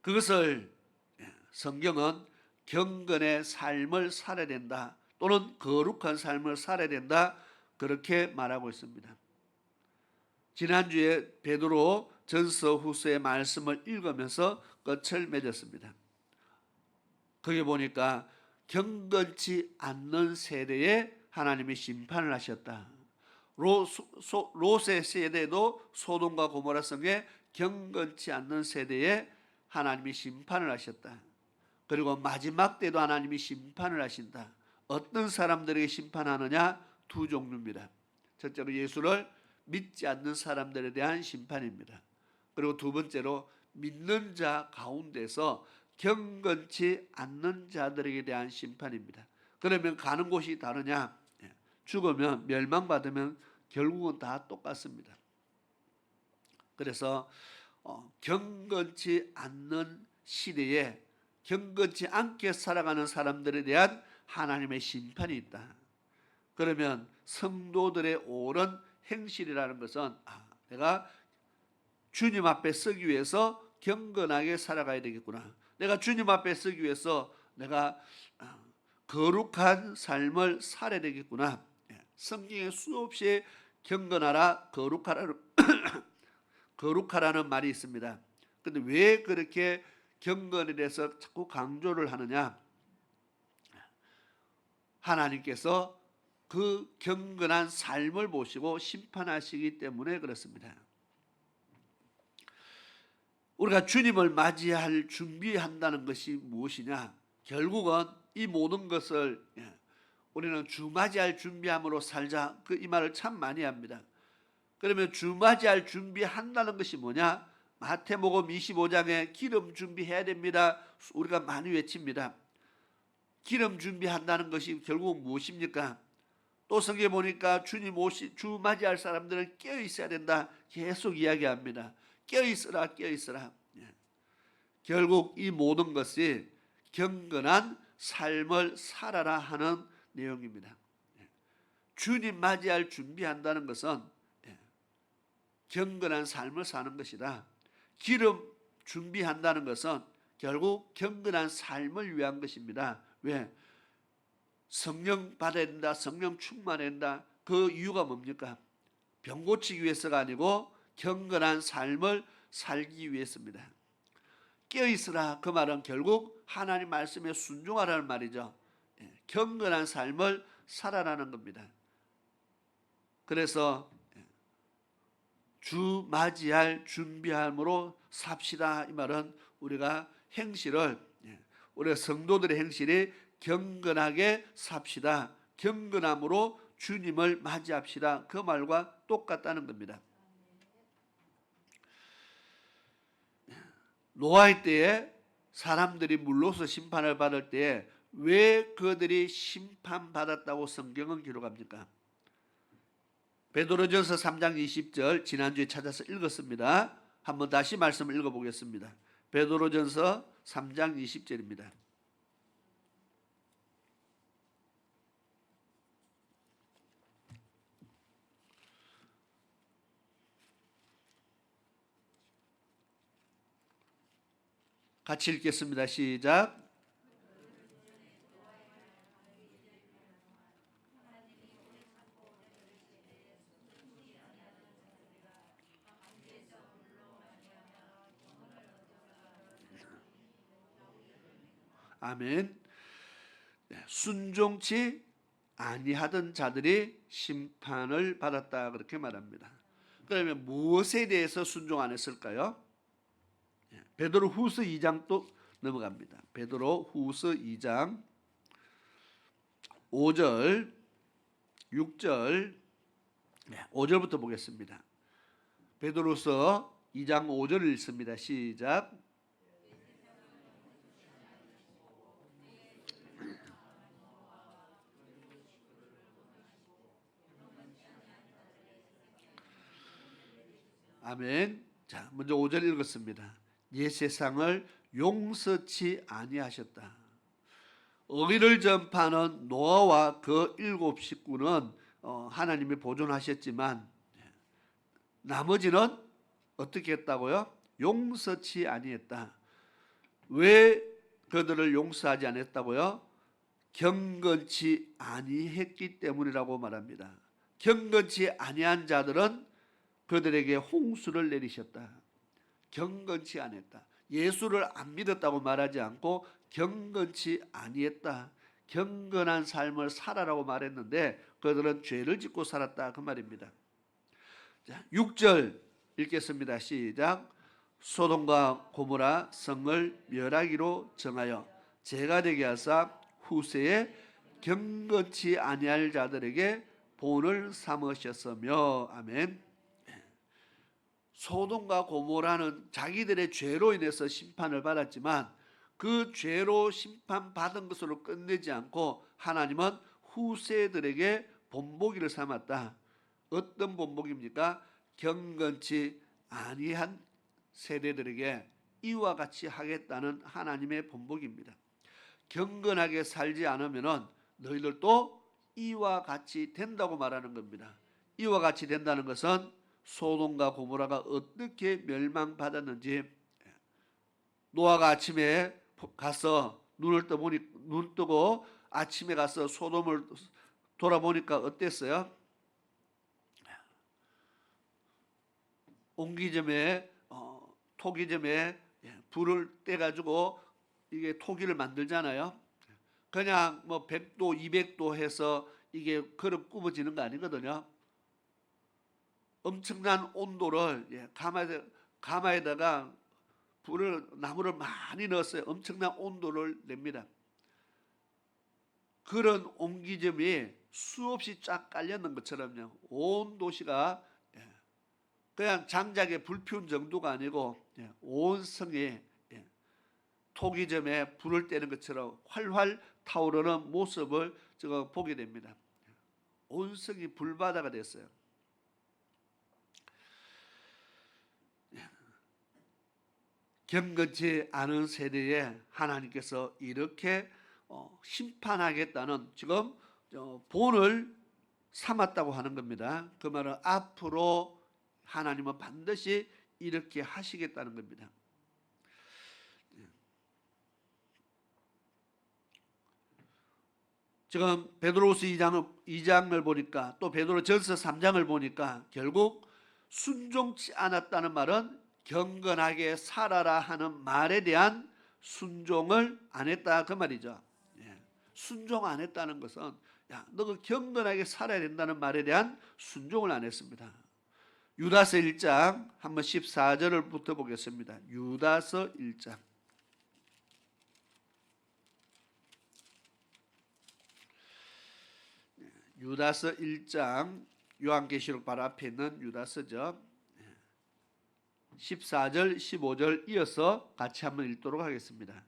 그것을 성경은 경건의 삶을 살아야 된다 또는 거룩한 삶을 살아야 된다 그렇게 말하고 있습니다. 지난주에 베드로 전서 후서의 말씀을 읽으면서 끝을 맺었습니다. 거기 보니까 경건치 않는 세대에 하나님이 심판을 하셨다. 롯의 세대도 소돔과 고모라 성에 경건치 않는 세대에 하나님이 심판을 하셨다. 그리고 마지막 때도 하나님이 심판을 하신다. 어떤 사람들에게 심판하느냐? 두 종류입니다. 첫째로 예수를 믿지 않는 사람들에 대한 심판입니다. 그리고 두 번째로 믿는 자 가운데서 경건치 않는 자들에게 대한 심판입니다. 그러면 가는 곳이 다르냐? 죽으면 멸망받으면 결국은 다 똑같습니다. 그래서 경건치 않는 시대에 경건치 않게 살아가는 사람들에 대한 하나님의 심판이 있다. 그러면 성도들의 옳은 행실이라는 것은 내가 주님 앞에 서기 위해서 경건하게 살아가야 되겠구나. 내가 주님 앞에 서기 위해서 내가 거룩한 삶을 살아야 되겠구나. 성경에 수없이 경건하라, 거룩하라는 말이 있습니다. 그런데 왜 그렇게 경건에 대해서 자꾸 강조를 하느냐? 하나님께서 그 경건한 삶을 보시고 심판하시기 때문에 그렇습니다. 우리가 주님을 맞이할 준비한다는 것이 무엇이냐? 결국은 이 모든 것을 우리는 주 맞이할 준비함으로 살자 이 말을 참 많이 합니다. 그러면 주 맞이할 준비한다는 것이 뭐냐? 마태복음 25장에 기름 준비해야 됩니다. 우리가 많이 외칩니다. 기름 준비한다는 것이 결국 무엇입니까? 또 성경에 보니까 주 맞이할 사람들은 깨어 있어야 된다. 계속 이야기합니다. 깨어 있으라, 깨어 있으라. 결국 이 모든 것이 경건한 삶을 살아라 하는 내용입니다. 주님 맞이할 준비한다는 것은 경건한 삶을 사는 것이다. 기름 준비한다는 것은 결국 경건한 삶을 위한 것입니다. 왜? 성령 받아야 된다. 성령 충만해야 된다. 그 이유가 뭡니까? 병 고치기 위해서가 아니고 경건한 삶을 살기 위해서입니다. 깨어있으라 그 말은 결국 하나님 말씀에 순종하라는 말이죠. 경건한 삶을 살아라는 겁니다. 그래서 주 맞이할 준비함으로 삽시다 이 말은 우리가 행실을 우리 성도들의 행실이 경건하게 삽시다. 경건함으로 주님을 맞이합시다. 그 말과 똑같다는 겁니다. 노아의 때에 사람들이 물로서 심판을 받을 때에 왜 그들이 심판받았다고 성경은 기록합니까? 베드로전서 3장 20절 지난주에 찾아서 읽었습니다. 한번 다시 말씀을 읽어보겠습니다. 베드로전서 3장 20절입니다. 같이 읽겠습니다. 시작. 아멘. 순종치 아니하던 자들이 심판을 받았다 그렇게 말합니다. 그러면 무엇에 대해서 순종 안 했을까요? 베드로 후서 2장 또 넘어갑니다. 베드로 후서 2장 5절 6절 5절부터 보겠습니다. 베드로서 2장 5절을 읽습니다. 시작. 아멘. 자, 먼저 5절 읽었습니다. 옛 세상을 용서치 아니하셨다. 의를 전파하는 노아와 그 7 식구는 하나님이 보존하셨지만 나머지는 어떻게 했다고요? 용서치 아니했다. 왜 그들을 용서하지 않았다고요? 경건치 아니했기 때문이라고 말합니다. 경건치 아니한 자들은 그들에게 홍수를 내리셨다. 경건치 않았다. 예수를 안 믿었다고 말하지 않고 경건치 아니했다. 경건한 삶을 살아라고 말했는데 그들은 죄를 짓고 살았다 그 말입니다. 자, 6절 읽겠습니다. 시작. 소돔과 고모라 성을 멸하기로 정하여 죄가 되게 하사 후세에 경건치 아니할 자들에게 본을 삼으셨으며. 아멘. 소돔과 고모라는 자기들의 죄로 인해서 심판을 받았지만 그 죄로 심판받은 것으로 끝내지 않고 하나님은 후세들에게 본보기를 삼았다. 어떤 본보기입니까? 경건치 아니한 세대들에게 이와 같이 하겠다는 하나님의 본보기입니다. 경건하게 살지 않으면 너희들도 이와 같이 된다고 말하는 겁니다. 이와 같이 된다는 것은 소돔과 고모라가 어떻게 멸망받았는지, 노아가 아침에 가서 눈 뜨고 아침에 가서 소돔을 돌아보니까 어땠어요? 옹기점에 토기점에 불을 떼가지고 이게 토기를 만들잖아요. 그냥 뭐 100도 200도 해서 이게 그릇 굽어지는 거 아니거든요. 엄청난 온도를 가마에다가 나무를 많이 넣었어요. 엄청난 온도를 냅니다. 그런 옹기점이 수없이 쫙 깔려있는 것처럼요. 온 도시가 그냥 장작에 불 피운 정도가 아니고 온 성에 토기점에 불을 떼는 것처럼 활활 타오르는 모습을 제가 보게 됩니다. 온 성이 불바다가 됐어요. 경건치 않은 세대에 하나님께서 이렇게 심판하겠다는 지금 본을 삼았다고 하는 겁니다. 그 말은 앞으로 하나님은 반드시 이렇게 하시겠다는 겁니다. 지금 베드로후서 2장을 보니까 또 베드로전서 3장을 보니까 결국 순종치 않았다는 말은 경건하게 살아라 하는 말에 대한 순종을 안 했다 그 말이죠. 순종 안 했다는 것은 너가 경건하게 살아야 된다는 말에 대한 순종을 안 했습니다. 유다서 1장 한번 14절을 붙어 보겠습니다. 유다서 1장 유다서 1장, 요한계시록 바로 앞에 있는 유다서죠. 14절, 15절 이어서 같이 한번 읽도록 하겠습니다.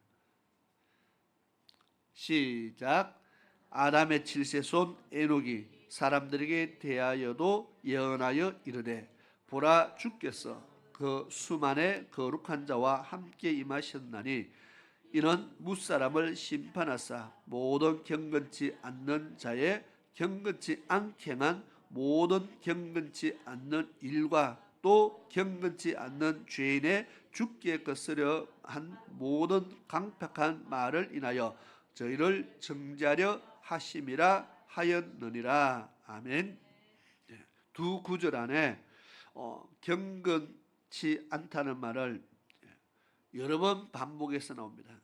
시작. 아담의 7세 손 에녹이 사람들에게 대하여도 예언하여 이르되 보라, 주께서 그 수만의 거룩한 자와 함께 임하셨나니 이는 뭇사람을 심판하사 모든 경건치 않는 자의 경건치 않게 한 모든 경건치 않는 일과 또 경건치 않는 죄인의 죽게 거스려 한 모든 강팍한 말을 인하여 저희를 정죄하려 하심이라 하였느니라. 아멘. 두 구절 안에 경건치 않다는 말을 여러 번 반복해서 나옵니다.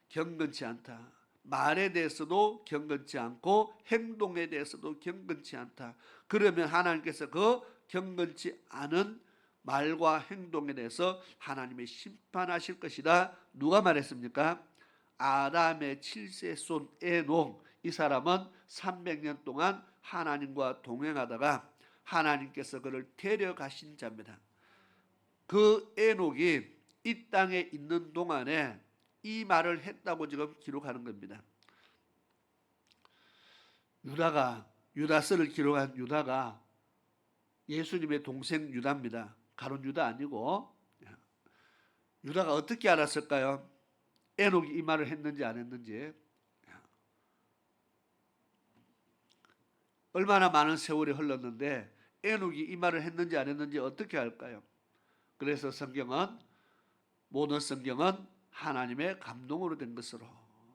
경건치 않다. 말에 대해서도 경건치 않고 행동에 대해서도 경건치 않다. 그러면 하나님께서 그 경건치 않은 말과 행동에 대해서 하나님이 심판하실 것이다. 누가 말했습니까? 아담의 7세 손 에녹. 이 사람은 300년 동안 하나님과 동행하다가 하나님께서 그를 데려가신 자입니다. 그 에녹이 이 땅에 있는 동안에 이 말을 했다고 지금 기록하는 겁니다. 유다서를 기록한 유다가 예수님의 동생 유다입니다. 가룟 유다 아니고. 유다가 어떻게 알았을까요? 에녹이 이 말을 했는지 안 했는지. 얼마나 많은 세월이 흘렀는데 에녹이 이 말을 했는지 안 했는지 어떻게 알까요? 그래서 모든 성경은 하나님의 감동으로 된 것으로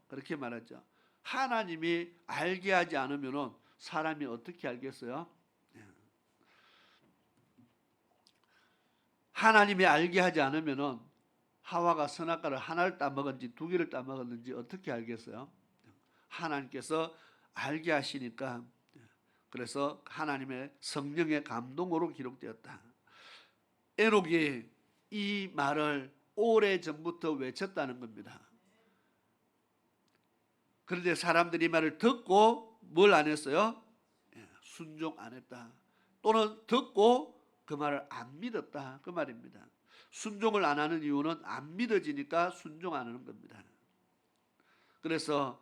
그렇게 말하죠. 하나님이 알게 하지 않으면 사람이 어떻게 알겠어요? 하나님이 알게 하지 않으면 하와가 선악과를 하나를 따먹었는지 두 개를 따먹었는지 어떻게 알겠어요? 하나님께서 알게 하시니까, 그래서 하나님의 성령의 감동으로 기록되었다. 에녹이 이 말을 오래전부터 외쳤다는 겁니다. 그런데 사람들이 이 말을 듣고 뭘 안 했어요? 순종 안 했다. 또는 듣고 그 말을 안 믿었다. 그 말입니다. 순종을 안 하는 이유는 안 믿어지니까 순종 안 하는 겁니다. 그래서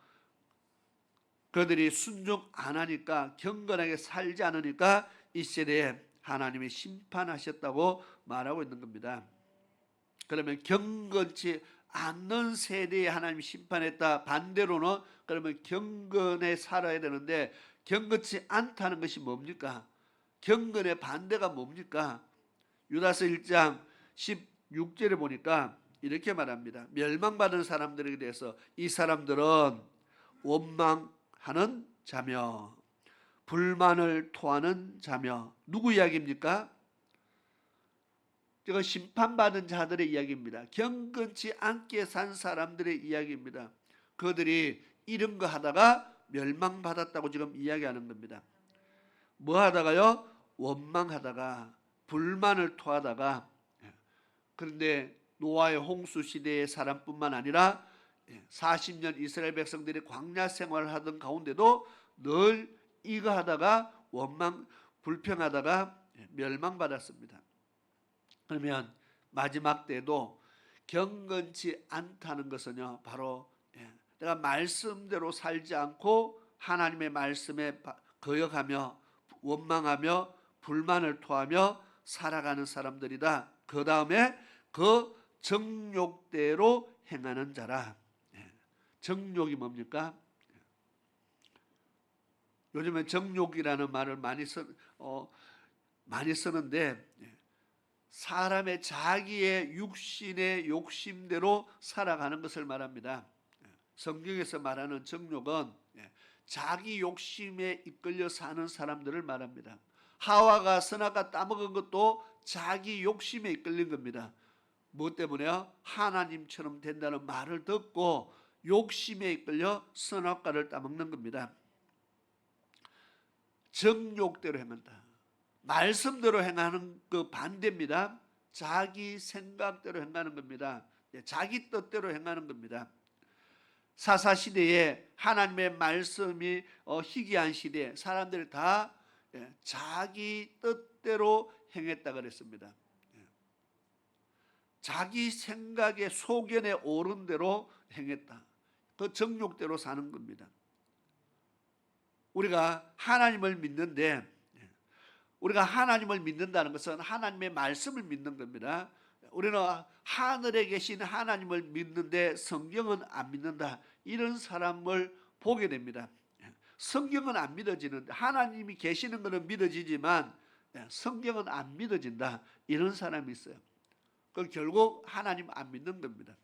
그들이 순종 안 하니까, 경건하게 살지 않으니까 이 세대에 하나님이 심판하셨다고 말하고 있는 겁니다. 그러면 경건치 않는 세대에 하나님이 심판했다. 반대로는 그러면 경건에 살아야 되는데 경건치 않다는 것이 뭡니까? 경건의 반대가 뭡니까? 유다서 1장 16절에 보니까 이렇게 말합니다. 멸망받은 사람들에 대해서 이 사람들은 원망하는 자며 불만을 토하는 자며, 누구 이야기입니까? 제가 심판받은 자들의 이야기입니다. 경건치 않게 산 사람들의 이야기입니다. 그들이 이런 거 하다가 멸망받았다고 지금 이야기하는 겁니다. 뭐 하다가요? 원망하다가 불만을 토하다가. 그런데 노아의 홍수 시대의 사람뿐만 아니라 40년 이스라엘 백성들이 광야 생활을 하던 가운데도 늘 이거 하다가 원망, 불평하다가 멸망받았습니다. 그러면 마지막 때도 경건치 않다는 것은요, 바로 내가 말씀대로 살지 않고 하나님의 말씀에 거역하며 원망하며 불만을 토하며 살아가는 사람들이다. 그 다음에 그 정욕대로 행하는 자라. 정욕이 뭡니까? 요즘에 정욕이라는 말을 많이 쓰는데, 사람의 자기의 육신의 욕심대로 살아가는 것을 말합니다. 성경에서 말하는 정욕은 자기 욕심에 이끌려 사는 사람들을 말합니다. 하와가 선악과 따먹은 것도 자기 욕심에 이끌린 겁니다. 무엇 때문에요? 하나님처럼 된다는 말을 듣고 욕심에 이끌려 선악과를 따먹는 겁니다. 정욕대로 행한다. 말씀대로 행하는 그 반대입니다. 자기 생각대로 행하는 겁니다. 자기 뜻대로 행하는 겁니다. 사사시대에 하나님의 말씀이 희귀한 시대에 사람들이 다 자기 뜻대로 행했다 그랬습니다. 자기 생각에 소견에 오른 대로 행했다. 그 정욕대로 사는 겁니다. 우리가 하나님을 믿는데, 우리가 하나님을 믿는다는 것은 하나님의 말씀을 믿는 겁니다. 우리는 하늘에 계신 하나님을 믿는데 성경은 안 믿는다, 이런 사람을 보게 됩니다. 성경은 안 믿어지는데 하나님이 계시는 것은 믿어지지만 성경은 안 믿어진다, 이런 사람이 있어요. 그 결국 하나님 안 믿는 겁니다.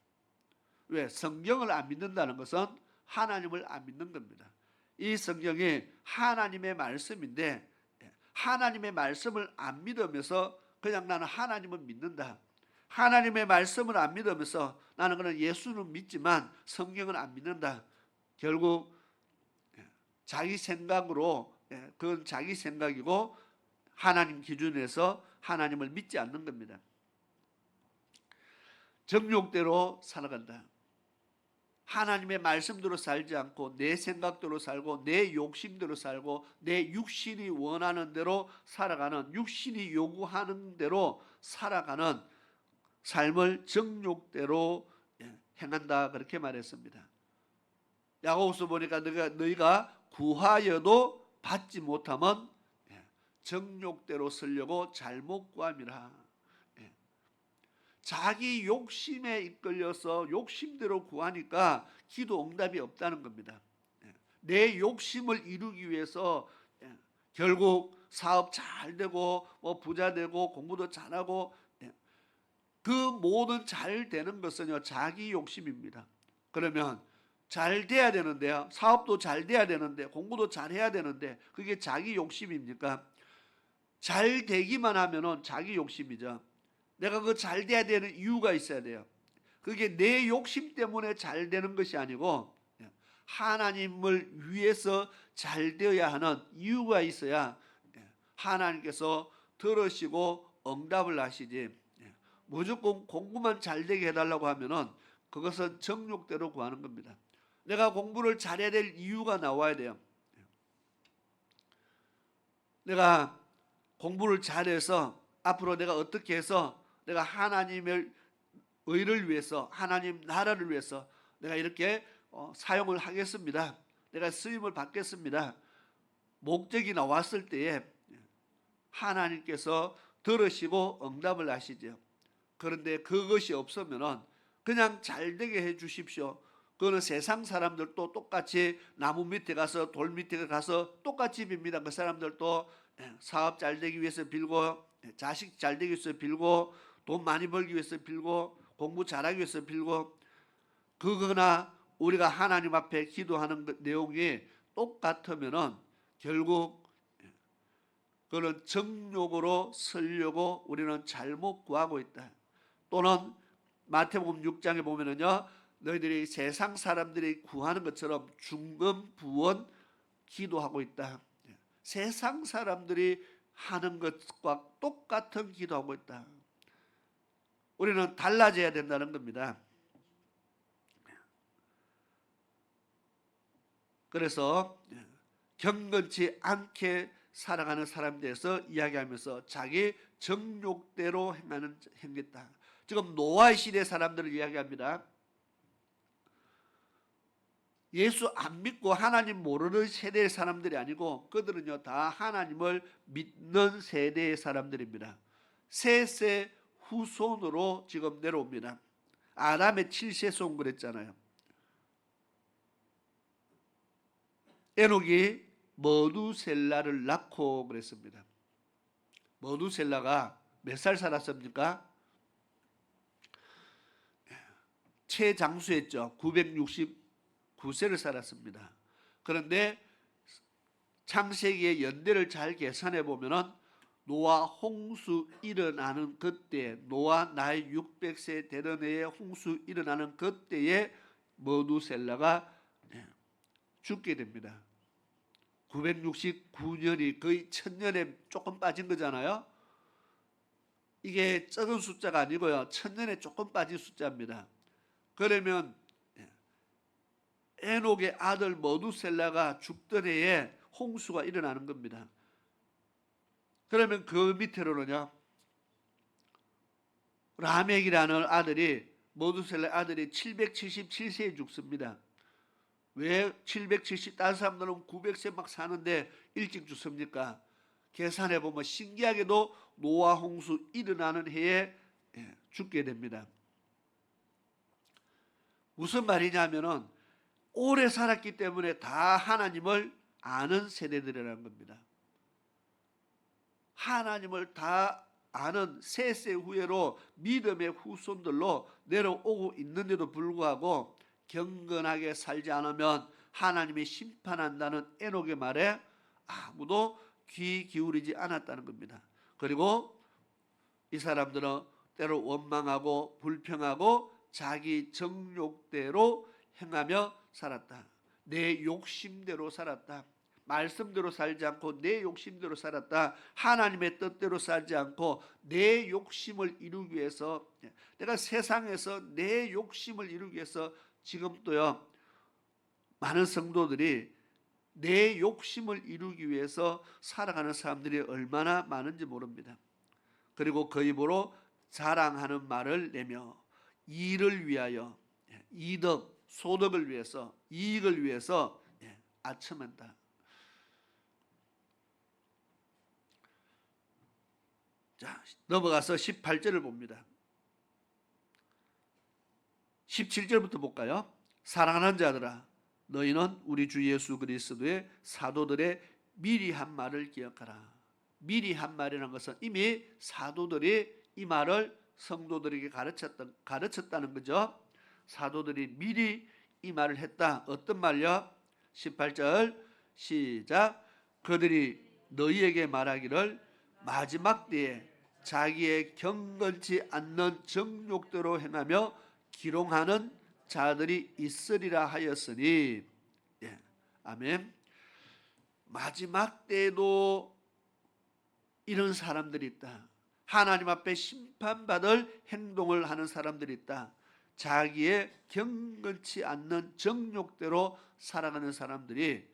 왜? 성경을 안 믿는다는 것은 하나님을 안 믿는 겁니다. 이 성경이 하나님의 말씀인데 하나님의 말씀을 안 믿으면서 그냥 나는 하나님을 믿는다, 하나님의 말씀을 안 믿으면서 나는 그냥 예수는 믿지만 성경은 안 믿는다, 결국 자기 생각으로, 그건 자기 생각이고 하나님 기준에서 하나님을 믿지 않는 겁니다. 정욕대로 살아간다. 하나님의 말씀대로 살지 않고 내 생각대로 살고 내 욕심대로 살고 내 육신이 원하는 대로 살아가는, 육신이 요구하는 대로 살아가는 삶을 정욕대로 행한다, 그렇게 말했습니다. 야고보서 보니까 너희가 구하여도 받지 못하면 정욕대로 쓰려고 잘못 구함이라. 자기 욕심에 이끌려서 욕심대로 구하니까 기도 응답이 없다는 겁니다. 내 욕심을 이루기 위해서 결국 사업 잘 되고 부자 되고 공부도 잘하고 그 모든 잘 되는 것은요 자기 욕심입니다. 그러면 잘 돼야 되는데요, 사업도 잘 돼야 되는데 공부도 잘 해야 되는데 그게 자기 욕심입니까? 잘 되기만 하면은 자기 욕심이죠. 내가 그 잘 돼야 되는 이유가 있어야 돼요. 그게 내 욕심 때문에 잘 되는 것이 아니고 하나님을 위해서 잘 되어야 하는 이유가 있어야 하나님께서 들으시고 응답을 하시지, 무조건 공부만 잘 되게 해달라고 하면은 그것은 정욕대로 구하는 겁니다. 내가 공부를 잘해야 될 이유가 나와야 돼요. 내가 공부를 잘해서 앞으로 내가 어떻게 해서 내가 하나님의 의를 위해서, 하나님 나라를 위해서 내가 이렇게 사용을 하겠습니다, 내가 쓰임을 받겠습니다, 목적이 나왔을 때에 하나님께서 들으시고 응답을 하시죠. 그런데 그것이 없으면 그냥 잘되게 해 주십시오, 그거는 세상 사람들도 똑같이 나무 밑에 가서 돌 밑에 가서 똑같이 빕니다. 그 사람들도 사업 잘되기 위해서 빌고, 자식 잘되기 위해서 빌고, 돈 많이 벌기 위해서 빌고, 공부 잘하기 위해서 빌고, 그거나 우리가 하나님 앞에 기도하는 내용이 똑같으면은 결국 그런 정욕으로 쓰려고 우리는 잘못 구하고 있다. 또는 마태복음 6장에 보면은요, 너희들이 세상 사람들이 구하는 것처럼 중금 부원 기도하고 있다. 세상 사람들이 하는 것과 똑같은 기도하고 있다. 우리는 달라져야 된다는 겁니다. 그래서 경건치 않게 살아가는 사람에 대해서 이야기하면서 자기 정욕대로 행했다. 지금 노아의 시대 사람들을 이야기합니다. 예수 안 믿고 하나님 모르는 세대의 사람들이 아니고 그들은요 다 하나님을 믿는 세대의 사람들입니다. 셋의 후손으로 지금 내려옵니다. 아담의 7세손 그랬잖아요. 에녹이 머두셀라를 낳고 그랬습니다. 머두셀라가 몇 살 살았습니까? 최장수였죠. 969세를 살았습니다. 그런데 창세기의 연대를 잘 계산해 보면은 노아 홍수 일어나는 그때, 노아 나이 600세 되던 해에 홍수 일어나는 그때에 머두셀라가 죽게 됩니다. 969년이 거의 1000년에 조금 빠진 거잖아요. 이게 적은 숫자가 아니고요, 1000년에 조금 빠진 숫자입니다. 그러면 에녹의 아들 머두셀라가 죽던 해에 홍수가 일어나는 겁니다. 그러면 그 밑으로는요, 라멕이라는 아들이, 머두셀라 아들이 777세에 죽습니다. 왜 770, 다른 사람들은 900세 막 사는데 일찍 죽습니까? 계산해 보면 신기하게도 노아 홍수 일어나는 해에 죽게 됩니다. 무슨 말이냐면은 오래 살았기 때문에 다 하나님을 아는 세대들이라는 겁니다. 하나님을 다 아는 세세 후예로 믿음의 후손들로 내려오고 있는데도 불구하고 경건하게 살지 않으면 하나님이 심판한다는 에녹의 말에 아무도 귀 기울이지 않았다는 겁니다. 그리고 이 사람들은 때로 원망하고 불평하고 자기 정욕대로 행하며 살았다. 내 욕심대로 살았다. 말씀대로 살지 않고 내 욕심대로 살았다. 하나님의 뜻대로 살지 않고 내 욕심을 이루기 위해서, 내가 세상에서 내 욕심을 이루기 위해서 지금도요, 많은 성도들이 내 욕심을 이루기 위해서 살아가는 사람들이 얼마나 많은지 모릅니다. 그리고 그 입으로 자랑하는 말을 내며 일을 위하여, 이득, 소득을 위해서, 이익을 위해서 아첨한다. 자, 넘어가서 18절을 봅니다. 17절부터 볼까요? 사랑하는 자들아, 너희는 우리 주 예수 그리스도의 사도들의 미리 한 말을 기억하라. 미리 한 말이라는 것은 이미 사도들이 이 말을 성도들에게 가르쳤다는 거죠. 사도들이 미리 이 말을 했다. 어떤 말요? 18절 시작. 그들이 너희에게 말하기를 마지막 때에 자기의 경건치 않는 정욕대로 행하며 기롱하는 자들이 있으리라 하였으니, 아멘. 마지막 때에도 이런 사람들이 있다. 하나님 앞에 심판받을 행동을 하는 사람들이 있다. 자기의 경건치 않는 정욕대로 살아가는 사람들이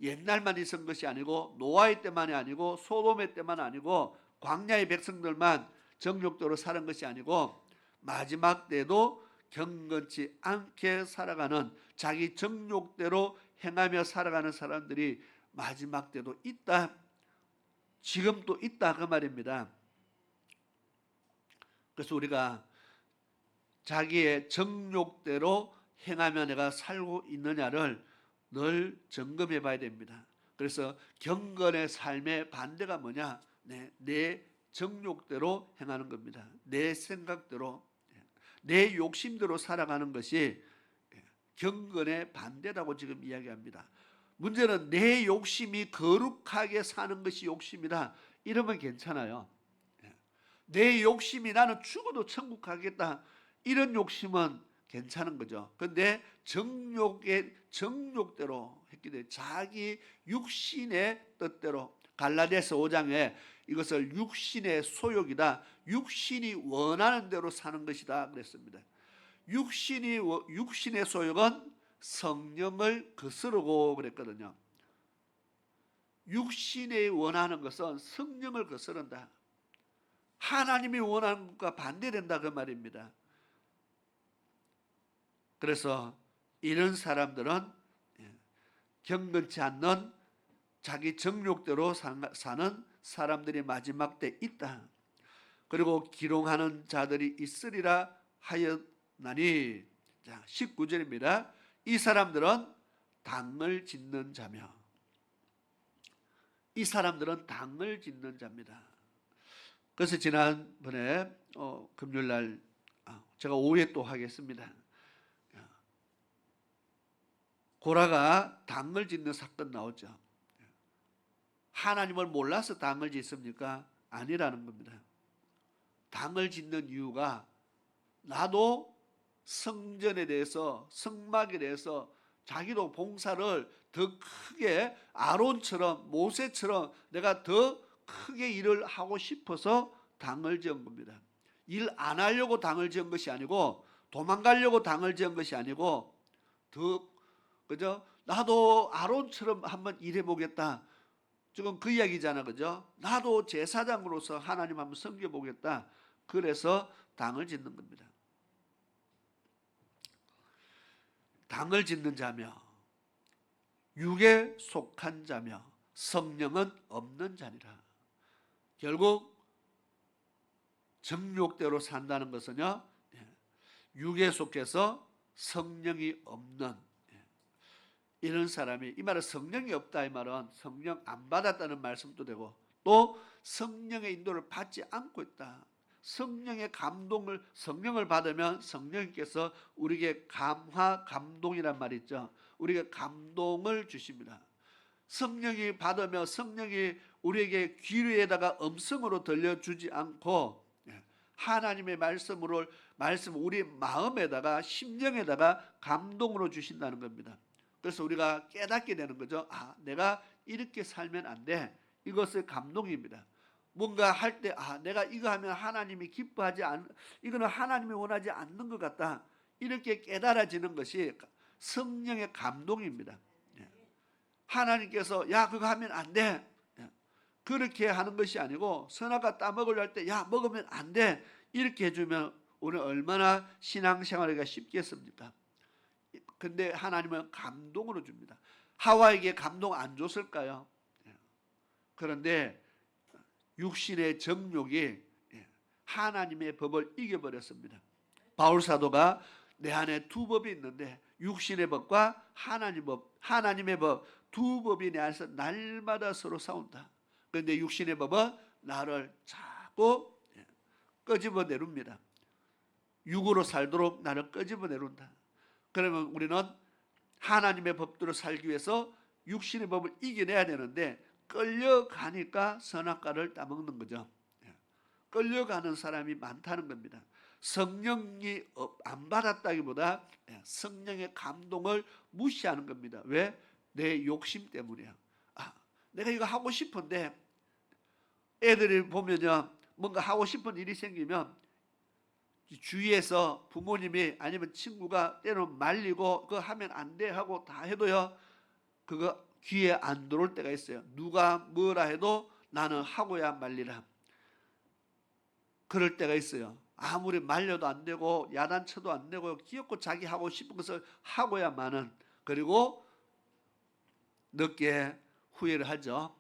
옛날만 있은 것이 아니고 노아의 때만이 아니고 소돔의 때만 아니고 광야의 백성들만 정욕대로 사는 것이 아니고 마지막 때도 경건치 않게 살아가는, 자기 정욕대로 행하며 살아가는 사람들이 마지막 때도 있다. 지금도 있다 그 말입니다. 그래서 우리가 자기의 정욕대로 행하며 내가 살고 있느냐를 늘 점검해 봐야 됩니다. 그래서 경건의 삶의 반대가 뭐냐? 내 정욕대로 행하는 겁니다. 내 생각대로, 내 욕심대로 살아가는 것이 경건의 반대라고 지금 이야기합니다. 문제는 내 욕심이 거룩하게 사는 것이 욕심이다. 이러면 괜찮아요. 내 욕심이 나는 죽어도 천국 가겠다. 이런 욕심은 괜찮은 거죠. 그런데 정욕대로 했기 때문에 자기 육신의 뜻대로, 갈라디아서 5장에 이것을 육신의 소욕이다. 육신이 원하는 대로 사는 것이다 그랬습니다. 육신의 소욕은 성령을 거스르고 그랬거든요. 육신이 원하는 것은 성령을 거스른다. 하나님이 원하는 것과 반대된다 그 말입니다. 그래서 이런 사람들은 경건치 않는 자기 정욕대로 사는 사람들이 마지막 때 있다. 그리고 기롱하는 자들이 있으리라 하였나니, 자 19절입니다. 이 사람들은 당을 짓는 자며, 이 사람들은 당을 짓는 자입니다. 그래서 지난번에 금요일날 제가 오후에 또 하겠습니다. 고라가 당을 짓는 사건 나오죠. 하나님을 몰라서 당을 짓습니까? 아니라는 겁니다. 당을 짓는 이유가 나도 성전에 대해서, 성막에 대해서 자기도 봉사를 더 크게 아론처럼, 모세처럼 내가 더 크게 일을 하고 싶어서 당을 지은 겁니다. 일 안 하려고 당을 지은 것이 아니고, 도망가려고 당을 지은 것이 아니고, 더 그죠? 나도 아론처럼 한번 일해보겠다. 지금 그 이야기잖아, 그죠? 나도 제사장으로서 하나님 한번 섬겨보겠다. 그래서 당을 짓는 겁니다. 당을 짓는 자며 육에 속한 자며 성령은 없는 자니라. 결국 정욕대로 산다는 것은요, 육에 속해서 성령이 없는 이런 사람이, 이 말은 성령이 없다 이 말은 성령 안 받았다는 말씀도 되고, 또 성령의 인도를 받지 않고 있다. 성령의 감동을, 성령을 받으면 성령께서 우리에게 감동이란 말이 있죠. 우리에게 감동을 주십니다. 성령이 받으며 성령이 우리에게 귀에다가 음성으로 들려주지 않고 하나님의 말씀을 우리 마음에다가, 심령에다가 감동으로 주신다는 겁니다. 그래서 우리가 깨닫게 되는 거죠. 아, 내가 이렇게 살면 안 돼. 이것의 감동입니다. 뭔가 할 때, 아, 내가 이거 하면 하나님이 기뻐하지 않, 이거는 하나님이 원하지 않는 것 같다. 이렇게 깨달아지는 것이 성령의 감동입니다. 하나님께서 야, 그거 하면 안 돼. 그렇게 하는 것이 아니고, 선악과 따먹으려 할 때, 야, 먹으면 안 돼. 이렇게 해주면 우리는 얼마나 신앙생활하기가 쉽겠습니까? 근데 하나님은 감동으로 줍니다. 하와에게 감동 안 줬을까요? 그런데 육신의 정욕이 하나님의 법을 이겨버렸습니다. 바울사도가 내 안에 두 법이 있는데 육신의 법과 하나님의 법 두 법이 내 안에서 날마다 서로 싸운다. 그런데 육신의 법은 나를 자꾸 끄집어 내룹니다. 육으로 살도록 나를 끄집어 내룬다. 그러면 우리는 하나님의 법대로 살기 위해서 육신의 법을 이겨내야 되는데 끌려가니까 선악과를 따먹는 거죠. 끌려가는 사람이 많다는 겁니다. 성령이 안 받았다기보다 성령의 감동을 무시하는 겁니다. 왜? 내 욕심 때문이야. 아, 내가 이거 하고 싶은데, 애들이 보면요, 뭔가 하고 싶은 일이 생기면 주위에서 부모님이 아니면 친구가 때로는 말리고 그거 하면 안 돼 하고 다 해도요, 그거 귀에 안 들어올 때가 있어요. 누가 뭐라 해도 나는 하고야 말리라. 그럴 때가 있어요. 아무리 말려도 안 되고 야단쳐도 안 되고 귀엽고 자기 하고 싶은 것을 하고야만은, 그리고 늦게 후회를 하죠.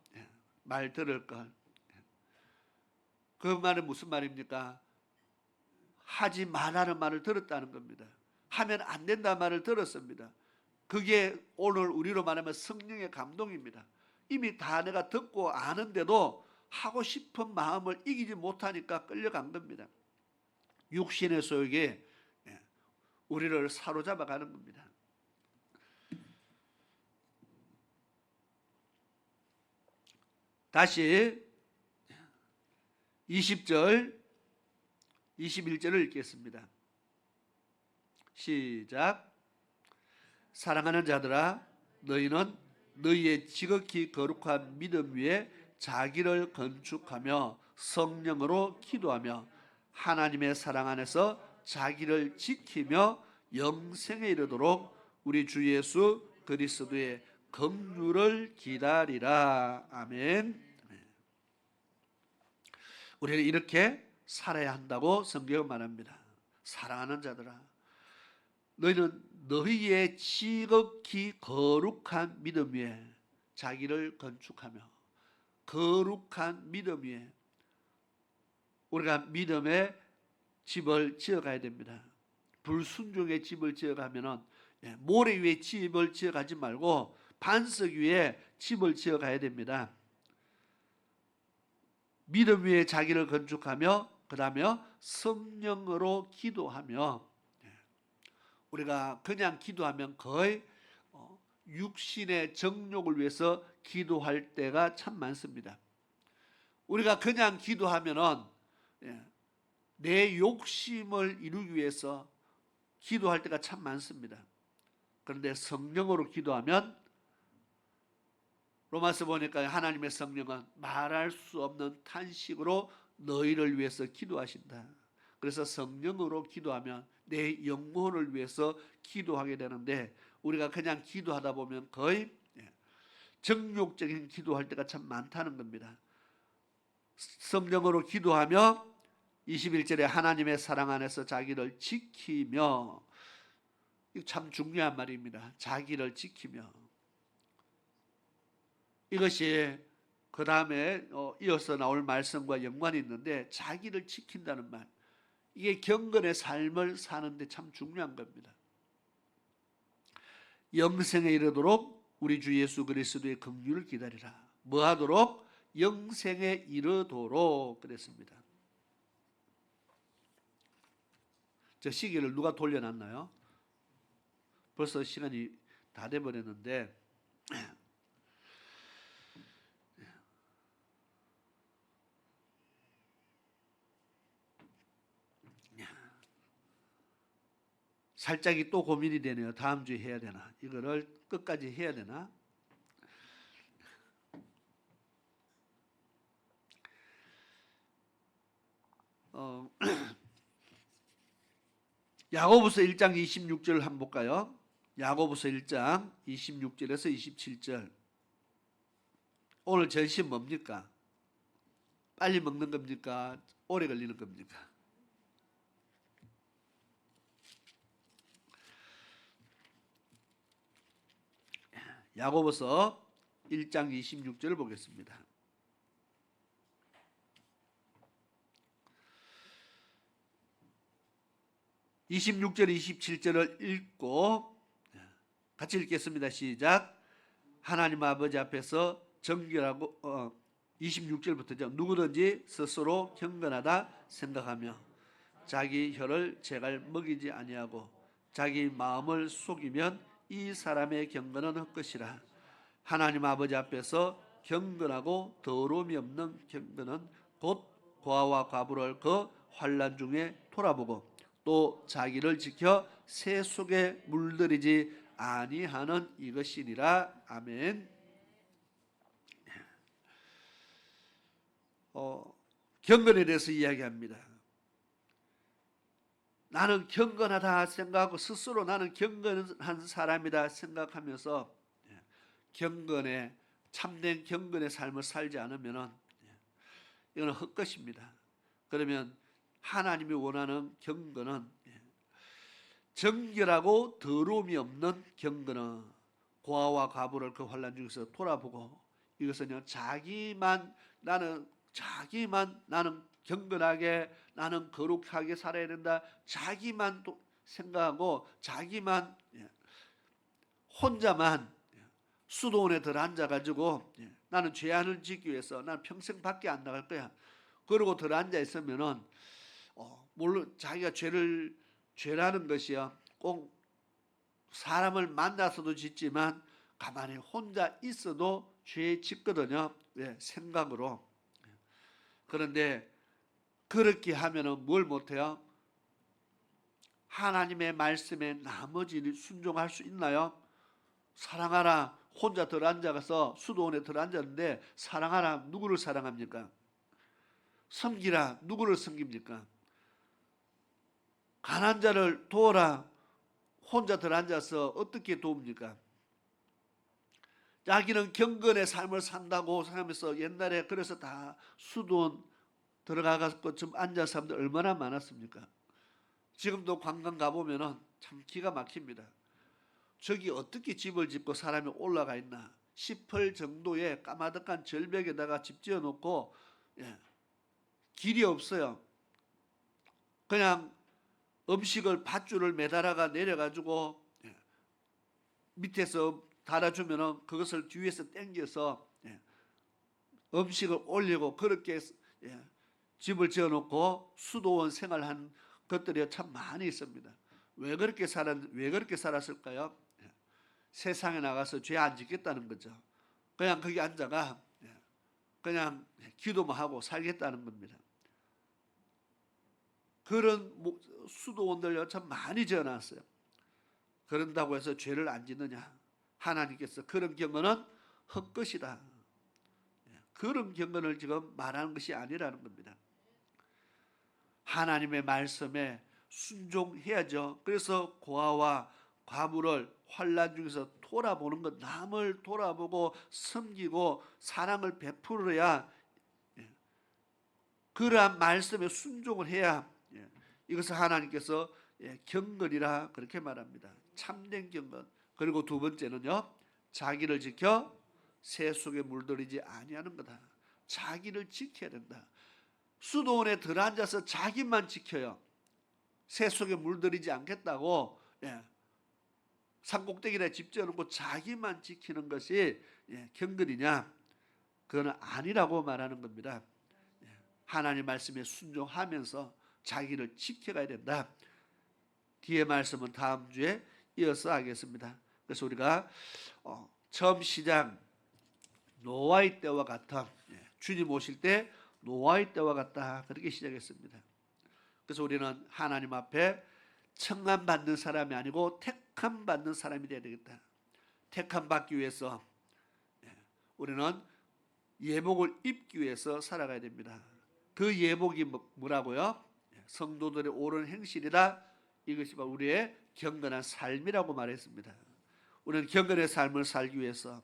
말 들을 걸. 그 말은 무슨 말입니까? 하지 말라는 말을 들었다는 겁니다. 하면 안 된다는 말을 들었습니다. 그게 오늘 우리로 말하면 성령의 감동입니다. 이미 다 내가 듣고 아는데도 하고 싶은 마음을 이기지 못하니까 끌려간 겁니다. 육신의 소욕이 우리를 사로잡아 가는 겁니다. 다시 20절 21절을 읽겠습니다. 시작. 사랑하는 자들아, 너희는 너희의 지극히 거룩한 믿음 위에 자기를 건축하며 성령으로 기도하며 하나님의 사랑 안에서 자기를 지키며 영생에 이르도록 우리 주 예수 그리스도의 긍휼을 기다리라. 아멘. 우리는 이렇게 살아야 한다고 성경은 말합니다. 사랑하는 자들아, 너희는 너희의 지극히 거룩한 믿음 위에 자기를 건축하며, 거룩한 믿음 위에 우리가 믿음의 집을 지어가야 됩니다. 불순종의 집을 지어가면은 모래 위에 집을 지어가지 말고 반석 위에 집을 지어가야 됩니다. 믿음 위에 자기를 건축하며, 그 다음에 성령으로 기도하며, 우리가 그냥 기도하면 거의 육신의 정욕을 위해서 기도할 때가 참 많습니다. 우리가 그냥 기도하면은 내 욕심을 이루기 위해서 기도할 때가 참 많습니다. 그런데 성령으로 기도하면, 로마서 보니까 하나님의 성령은 말할 수 없는 탄식으로 너희를 위해서 기도하신다. 그래서 성령으로 기도하면 내 영혼을 위해서 기도하게 되는데 우리가 그냥 기도하다 보면 거의 정욕적인 기도할 때가 참 많다는 겁니다. 성령으로 기도하며 21절에 하나님의 사랑 안에서 자기를 지키며, 이거 참 중요한 말입니다. 자기를 지키며. 이것이 그 다음에 이어서 나올 말씀과 연관이 있는데, 자기를 지킨다는 말, 이게 경건의 삶을 사는데 참 중요한 겁니다. 영생에 이르도록 우리 주 예수 그리스도의 긍휼을 기다리라. 뭐 하도록? 영생에 이르도록 그랬습니다. 저 시계를 누가 돌려놨나요? 벌써 시간이 다 돼버렸는데 살짝이 또 고민이 되네요. 다음 주에 해야 되나? 이거를 끝까지 해야 되나? 야고보서 1장 26절 한번 볼까요? 야고보서 1장 26절에서 27절. 오늘 전심 뭡니까? 빨리 먹는 겁니까? 오래 걸리는 겁니까? 야고보서 1장 26절을 보겠습니다. (26절) 27절을 읽고 같이 읽겠습니다. 시작. 하나님 아버지 앞에서 정결하고 26절부터죠. 누구든지 스스로 경건하다 생각하며 자기 혀를 제갈 먹이지 아니하고 자기 마음을 속이면 이 사람의 경건은 헛것이라. 하나님 아버지 앞에서 경건하고 더러움이 없는 경건은 곧 고아와 과부를 그 환난 중에 돌아보고 또 자기를 지켜 새 속에 물들이지 아니하는 이것이니라. 아멘. 경건에 대해서 이야기합니다. 나는 경건하다 생각하고 스스로 나는 경건한 사람이다 생각하면서 경건에 참된 경건의 삶을 살지 않으면은 이거는 헛것입니다. 그러면 하나님이 원하는 경건은 정결하고 더러움이 없는 경건은 고아와 과부를 그 환난 중에서 돌아보고 이것은요 자기만 나는 경건하게 나는 거룩하게 살아야 된다. 자기만 생각하고 자기만 혼자만 수도원에 들어앉아가지고 나는 죄안을 짓기 위해서 나는 평생 밖에 안 나갈 거야. 그러고 들어앉아 있으면은 물론 자기가 죄라는 것이요 꼭 사람을 만나서도 짓지만 가만히 혼자 있어도 죄 짓거든요. 왜? 생각으로. 그런데 그렇게 하면은 뭘 못해요? 하나님의 말씀에 나머지 순종할 수 있나요? 사랑하라. 혼자 들어앉아서 수도원에 들어앉았는데 사랑하라. 누구를 사랑합니까? 섬기라. 누구를 섬깁니까? 가난한 자를 도우라. 혼자 들어앉아서 어떻게 도웁니까? 자기는 경건의 삶을 산다고 생각하면서 옛날에 그래서 다 수도원 들어가서 좀 앉은 사람들 얼마나 많았습니까? 지금도 관광 가보면은 참 기가 막힙니다. 저기 어떻게 집을 짓고 사람이 올라가 있나 싶을 정도의 까마득한 절벽에다가 집 지어놓고 길이 없어요. 그냥 음식을 밧줄을 매달아가 내려가지고 밑에서 달아주면은 그것을 뒤에서 당겨서 음식을 올리고 그렇게 집을 지어놓고 수도원 생활한 것들이 참 많이 있습니다. 왜 그렇게 살았을까요? 세상에 나가서 죄 안 짓겠다는 거죠. 그냥 거기 앉아가 그냥 기도만 하고 살겠다는 겁니다. 그런 수도원들 참 많이 지어놨어요. 그런다고 해서 죄를 안 짓느냐? 하나님께서 그런 경건은 헛것이다. 그런 경건을 지금 말하는 것이 아니라는 겁니다. 하나님의 말씀에 순종해야죠. 그래서 고아와 과부를 환난 중에서 돌아보는 것, 남을 돌아보고 섬기고 사랑을 베풀어야, 그러한 말씀에 순종을 해야, 이것을 하나님께서 경건이라 그렇게 말합니다. 참된 경건. 그리고 두 번째는요, 자기를 지켜 새 속에 물들이지 아니하는 거다. 자기를 지켜야 된다. 수도원에 들어앉아서 자기만 지켜요. 새 속에 물들이지 않겠다고 산꼭대기에 집 지어놓고 자기만 지키는 것이 경건이냐? 그건 아니라고 말하는 겁니다. 하나님 말씀에 순종하면서 자기를 지켜가야 된다. 뒤에 말씀은 다음 주에 이어서 하겠습니다. 그래서 우리가 처음 시작 노아의 때와 같아, 주님 오실 때 노아의 때와 같다, 그렇게 시작했습니다. 그래서 우리는 하나님 앞에 청함받는 사람이 아니고 택함받는 사람이 되어야 되겠다. 택함받기 위해서 우리는 예복을 입기 위해서 살아가야 됩니다. 그 예복이 뭐라고요? 성도들의 옳은 행실이다. 이것이 바로 우리의 경건한 삶이라고 말했습니다. 우리는 경건의 삶을 살기 위해서,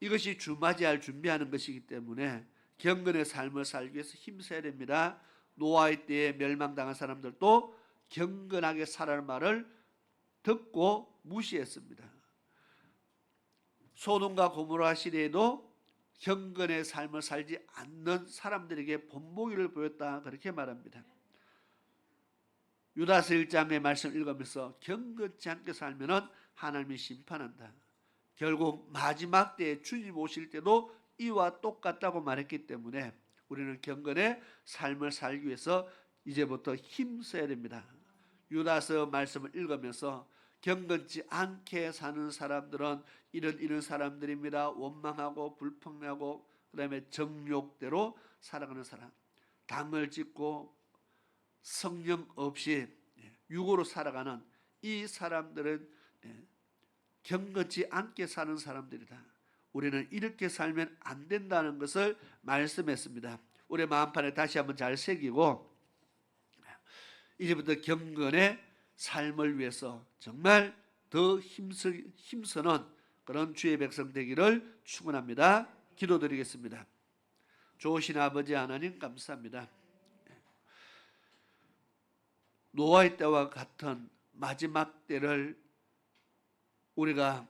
이것이 주맞이할 준비하는 것이기 때문에 경건의 삶을 살기 위해서 힘써야 됩니다. 노아의 때에 멸망당한 사람들도 경건하게 살아라는 말을 듣고 무시했습니다. 소돔과 고모라 시대에도 경건의 삶을 살지 않는 사람들에게 본보기를 보였다, 그렇게 말합니다. 유다서 1장의 말씀 읽으면서 경건치 않게 살면 하나님이 심판한다. 결국 마지막 때에 주님 오실 때도 이와 똑같다고 말했기 때문에 우리는 경건의 삶을 살기 위해서 이제부터 힘써야 됩니다. 유다서 말씀을 읽으면서 경건치 않게 사는 사람들은 이런 사람들입니다. 원망하고 불평하고 그다음에 정욕대로 살아가는 사람, 당을 짓고 성령 없이 육으로 살아가는 이 사람들은 경건치 않게 사는 사람들이다. 우리는 이렇게 살면 안 된다는 것을 말씀했습니다. 우리 마음판에 다시 한번 잘 새기고 이제부터 경건의 삶을 위해서 정말 더 힘쓰는 그런 주의 백성 되기를 축원합니다. 기도드리겠습니다. 좋으신 아버지 하나님 감사합니다. 노아의 때와 같은 마지막 때를 우리가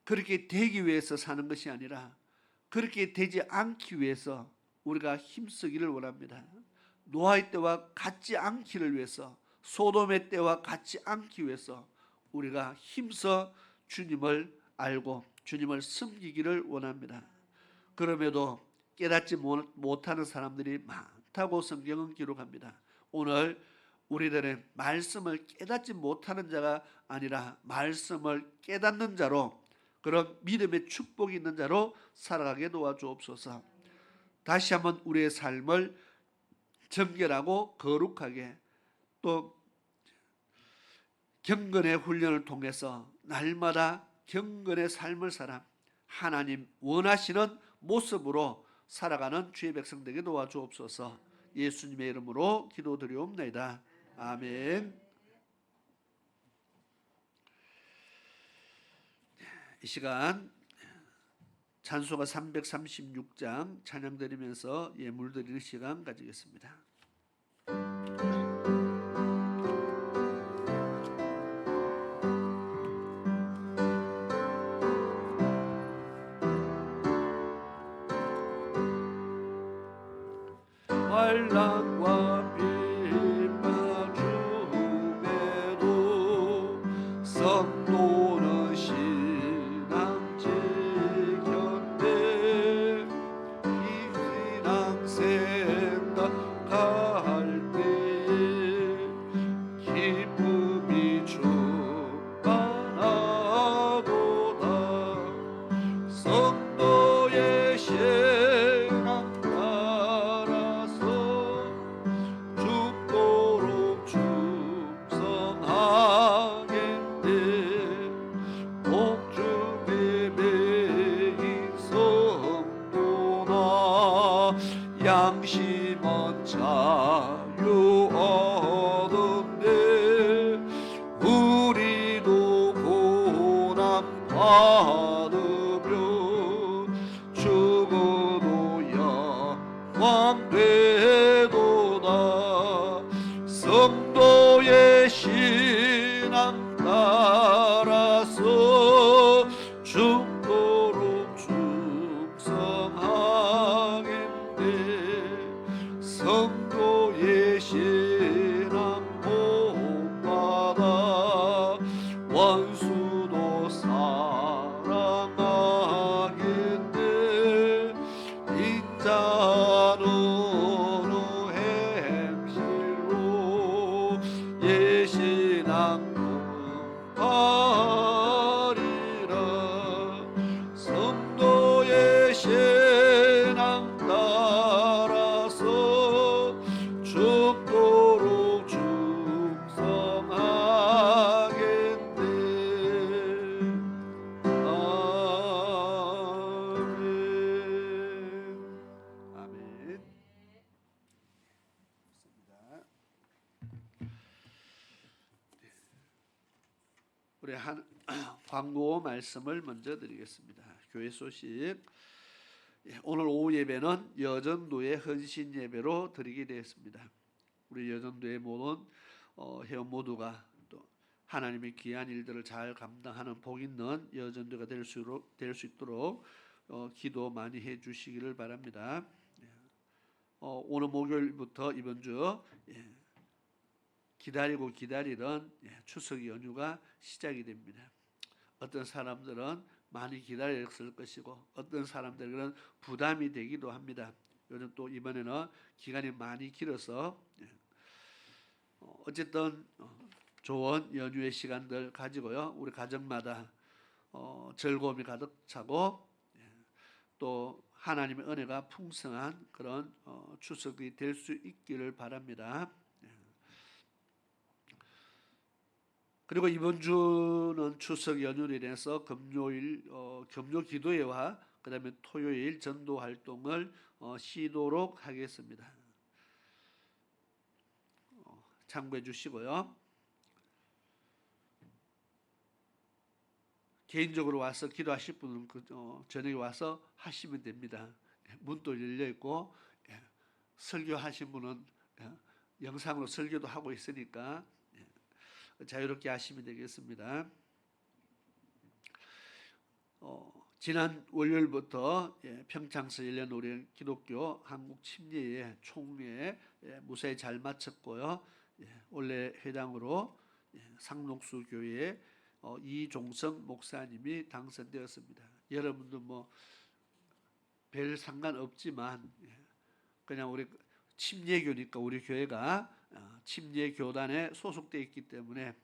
그렇게 되기 위해서 사는 것이 아니라 그렇게 되지 않기 위해서 우리가 힘쓰기를 원합니다. 노아의 때와 같지 않기를 위해서, 소돔의 때와 같지 않기 위해서 우리가 힘써 주님을 알고 주님을 섬기기를 원합니다. 그럼에도 깨닫지 못하는 사람들이 많다고 성경은 기록합니다. 오늘 우리들의 말씀을 깨닫지 못하는 자가 아니라 말씀을 깨닫는 자로, 그런 믿음의 축복이 있는 자로 살아가게 도와주옵소서. 다시 한번 우리의 삶을 정결하고 거룩하게, 또 경건의 훈련을 통해서 날마다 경건의 삶을 살아 하나님 원하시는 모습으로 살아가는 주의 백성 되게 도와주옵소서. 예수님의 이름으로 기도드리옵나이다. 아멘. 이 시간 찬송가 336장 찬양 드리면서 예물 드리는 시간 가지겠습니다. 환난과 핍박 중에도 성도는 신앙 지켰네. 이 신앙 생각할 때 기쁨이 충만하도다. 성도의 신앙 따라서 받으며 죽어도 영광 되도다. 성도의 신앙 따라서 죽도록 충성하겠네. 성도의 신앙 본받아 원수도 사랑하겠네. 인자는 어느 행실로 예신앙 하리라. 성도의 신앙 따라서 죽도록 충성하겠네. 아멘. 아멘. 좋습니다. 우리 광고 말씀을 먼저 드리겠습니다. 교회 소식. 오늘 오후 예배는 여전도의 헌신 예배로 드리게 되었습니다. 우리 여전도의 모든 회원 모두가 또 하나님의 귀한 일들을 잘 감당하는 복 있는 여전도가 될 수 있도록 기도 많이 해주시기를 바랍니다. 오늘 목요일부터 이번 주 기다리고 기다리던 추석 연휴가 시작이 됩니다. 어떤 사람들은 많이 기다렸을 것이고 어떤 사람들은 부담이 되기도 합니다. 요즘 또 이번에는 기간이 많이 길어서 어쨌든 좋은 연휴의 시간들 가지고요, 우리 가정마다 즐거움이 가득 차고 또 하나님의 은혜가 풍성한 그런 추석이 될 수 있기를 바랍니다. 그리고 이번 주는 추석 연휴로 인해서 금요일 금요 기도회와 그다음에 토요일 전도 활동을 쉬도록 하겠습니다. 참고해 주시고요. 개인적으로 와서 기도하실 분은 저녁에 와서 하시면 됩니다. 문도 열려 있고 설교하신 분은 영상으로 설교도 하고 있으니까 자유롭게 하시면 되겠습니다. 지난 월요일부터 평창서 열려놓은 기독교 한국 침례의 총회 무사히 잘 마쳤고요. 원래 회장으로 상록수 교회 이종성 목사님이 당선되었습니다. 여러분도 뭐 별 상관없지만 그냥 우리 침례교니까 우리 교회가 침례교단에 소속되어 있기 때문에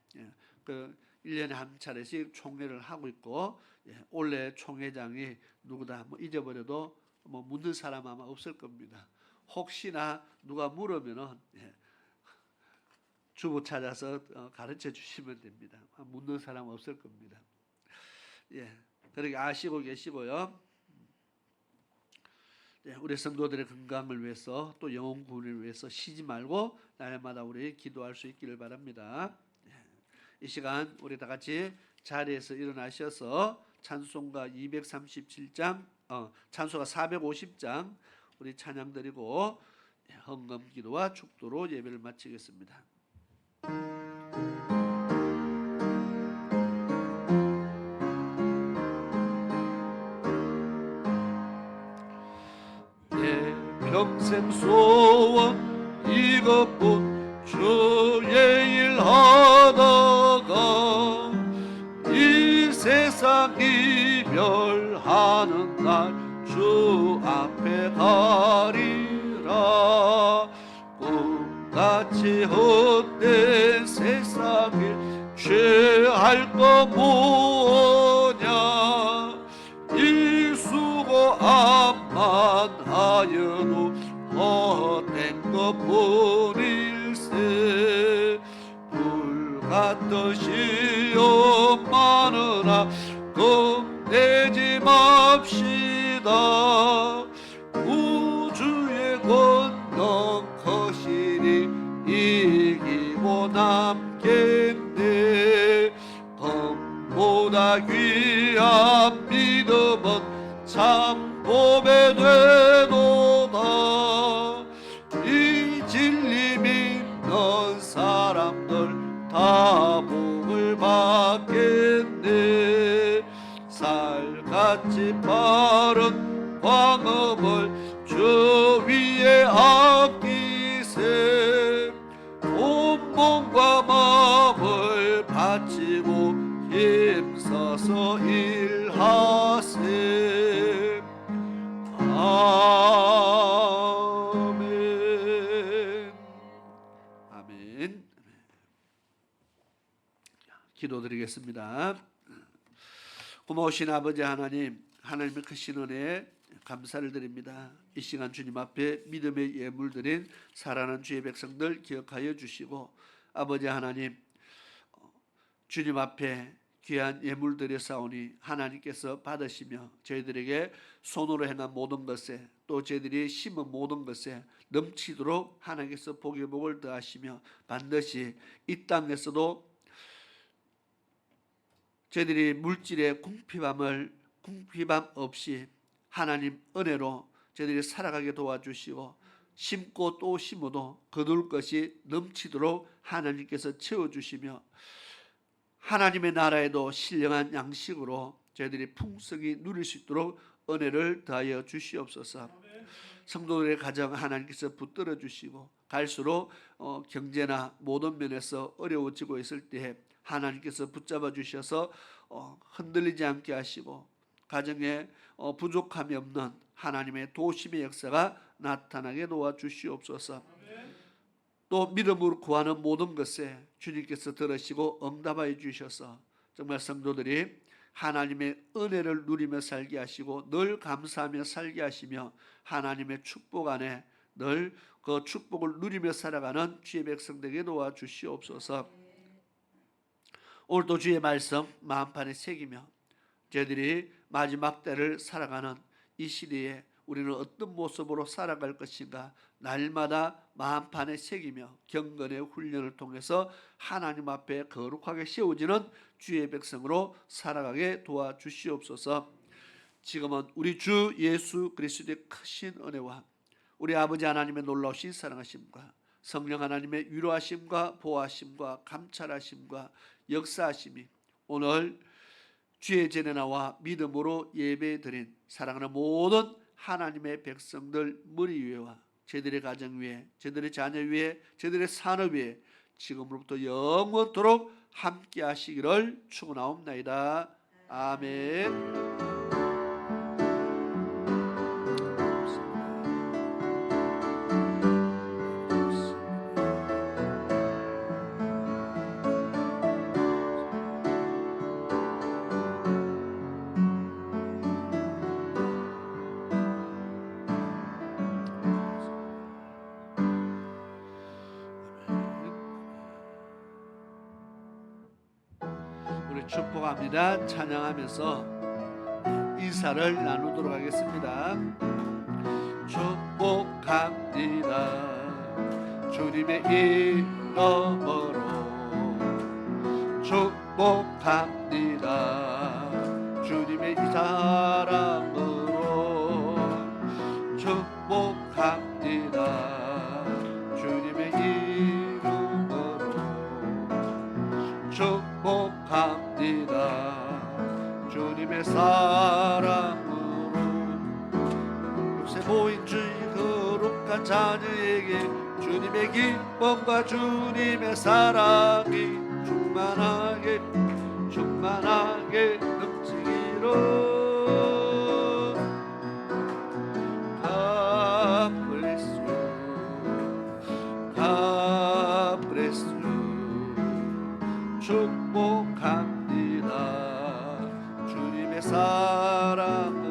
그 1년에 한 차례씩 총회를 하고 있고 올해 총회장이 누구다 뭐 잊어버려도 뭐 묻는 사람 아마 없을 겁니다. 혹시나 누가 물으면은 주보 찾아서 가르쳐 주시면 됩니다. 묻는 사람 없을 겁니다. 그렇게 아시고 계시고요. 우리 성도들의 건강을 위해서 또 영혼 구원을 위해서 쉬지 말고 날마다 우리 기도할 수 있기를 바랍니다. 이 시간 우리 다 같이 자리에서 일어나셔서 찬송가 237장, 찬송가 450장 우리 찬양 드리고 헌금 기도와 축도로 예배를 마치겠습니다. 평생 소원 이것뿐 주의 일 하다가 이 세상 이별하는 날 주 앞에 가리라. 꿈같이 헛된 세상에 취할 거 뭐냐. 이 수고 암만 하여도 헛된 것뿐일세. 불같던 시험 많으나 겁내지 맙시다. 우주의 권능 거시니 이기고 남겠네. 검보다 귀한 위한 믿음은 참 보배 되도다. 이 진리 믿는 사람들 다 복을 받겠네. 살같이 바른 광음을 주 위에 아끼세. 온몸과 마음을 바치고 힘써서 일하세. 아멘. 아멘. 기도드리겠습니다. 고마우신 아버지 하나님, 하나님의 크신 은혜에 감사를 드립니다. 이 시간 주님 앞에 믿음의 예물 드린 사랑하는 주의 백성들 기억하여 주시고, 아버지 하나님, 주님 앞에 귀한 예물 드렸사오니 하나님께서 받으시며 저희들에게 손으로 행한 모든 것에, 또 저희들이 심은 모든 것에 넘치도록 하나님께서 복의 복을 더하시며 반드시 이 땅에서도 저희들이 물질의 궁핍함 없이 하나님 은혜로 저희들이 살아가게 도와주시고, 심고 또 심어도 거둘 것이 넘치도록 하나님께서 채워주시며, 하나님의 나라에도 신령한 양식으로 저희들이 풍성히 누릴 수 있도록 은혜를 더하여 주시옵소서. 성도들의 가정 하나님께서 붙들어 주시고, 갈수록 경제나 모든 면에서 어려워지고 있을 때에 하나님께서 붙잡아 주셔서 흔들리지 않게 하시고, 가정에 부족함이 없는 하나님의 도심의 역사가 나타나게 도와주시옵소서. 또 믿음으로 구하는 모든 것에 주님께서 들으시고 응답하여 주셔서 정말 성도들이 하나님의 은혜를 누리며 살게 하시고 늘 감사하며 살게 하시며 하나님의 축복 안에 늘 그 축복을 누리며 살아가는 주의 백성들에게 도와주시옵소서. 오늘도 주의 말씀 마음판에 새기며 저희들이 마지막 때를 살아가는 이 시대에 우리는 어떤 모습으로 살아갈 것인가 날마다 마음판에 새기며 경건의 훈련을 통해서 하나님 앞에 거룩하게 세워지는 주의 백성으로 살아가게 도와주시옵소서. 지금은 우리 주 예수 그리스도의 크신 은혜와 우리 아버지 하나님의 놀라우신 사랑하심과 성령 하나님의 위로하심과 보호하심과 감찰하심과 역사하심이 오늘 주의 전에 나와 믿음으로 예배드린 사랑하는 모든 하나님의 백성들 머리 위에와 저희들의 가정 위에, 저희들의 자녀 위에, 저희들의 산업 위에 지금으로부터 영원토록 함께 하시기를 축원하옵나이다. 아멘. 축복합니다. 찬양하면서 인사를 나누도록 하겠습니다. 축복합니다. 주님의 이름으로 축복합니다. 주님의 이 사랑으로 축복합니다. 주님의 이름으로 축복합니다. 주님의 사랑으로 요새 모인 주의 거룩한 자녀에게 주님의 기쁨과 주님의 사랑이 충만하게 넘치기를. God bless you, God bless you. 축복합니다. 주님의 사랑을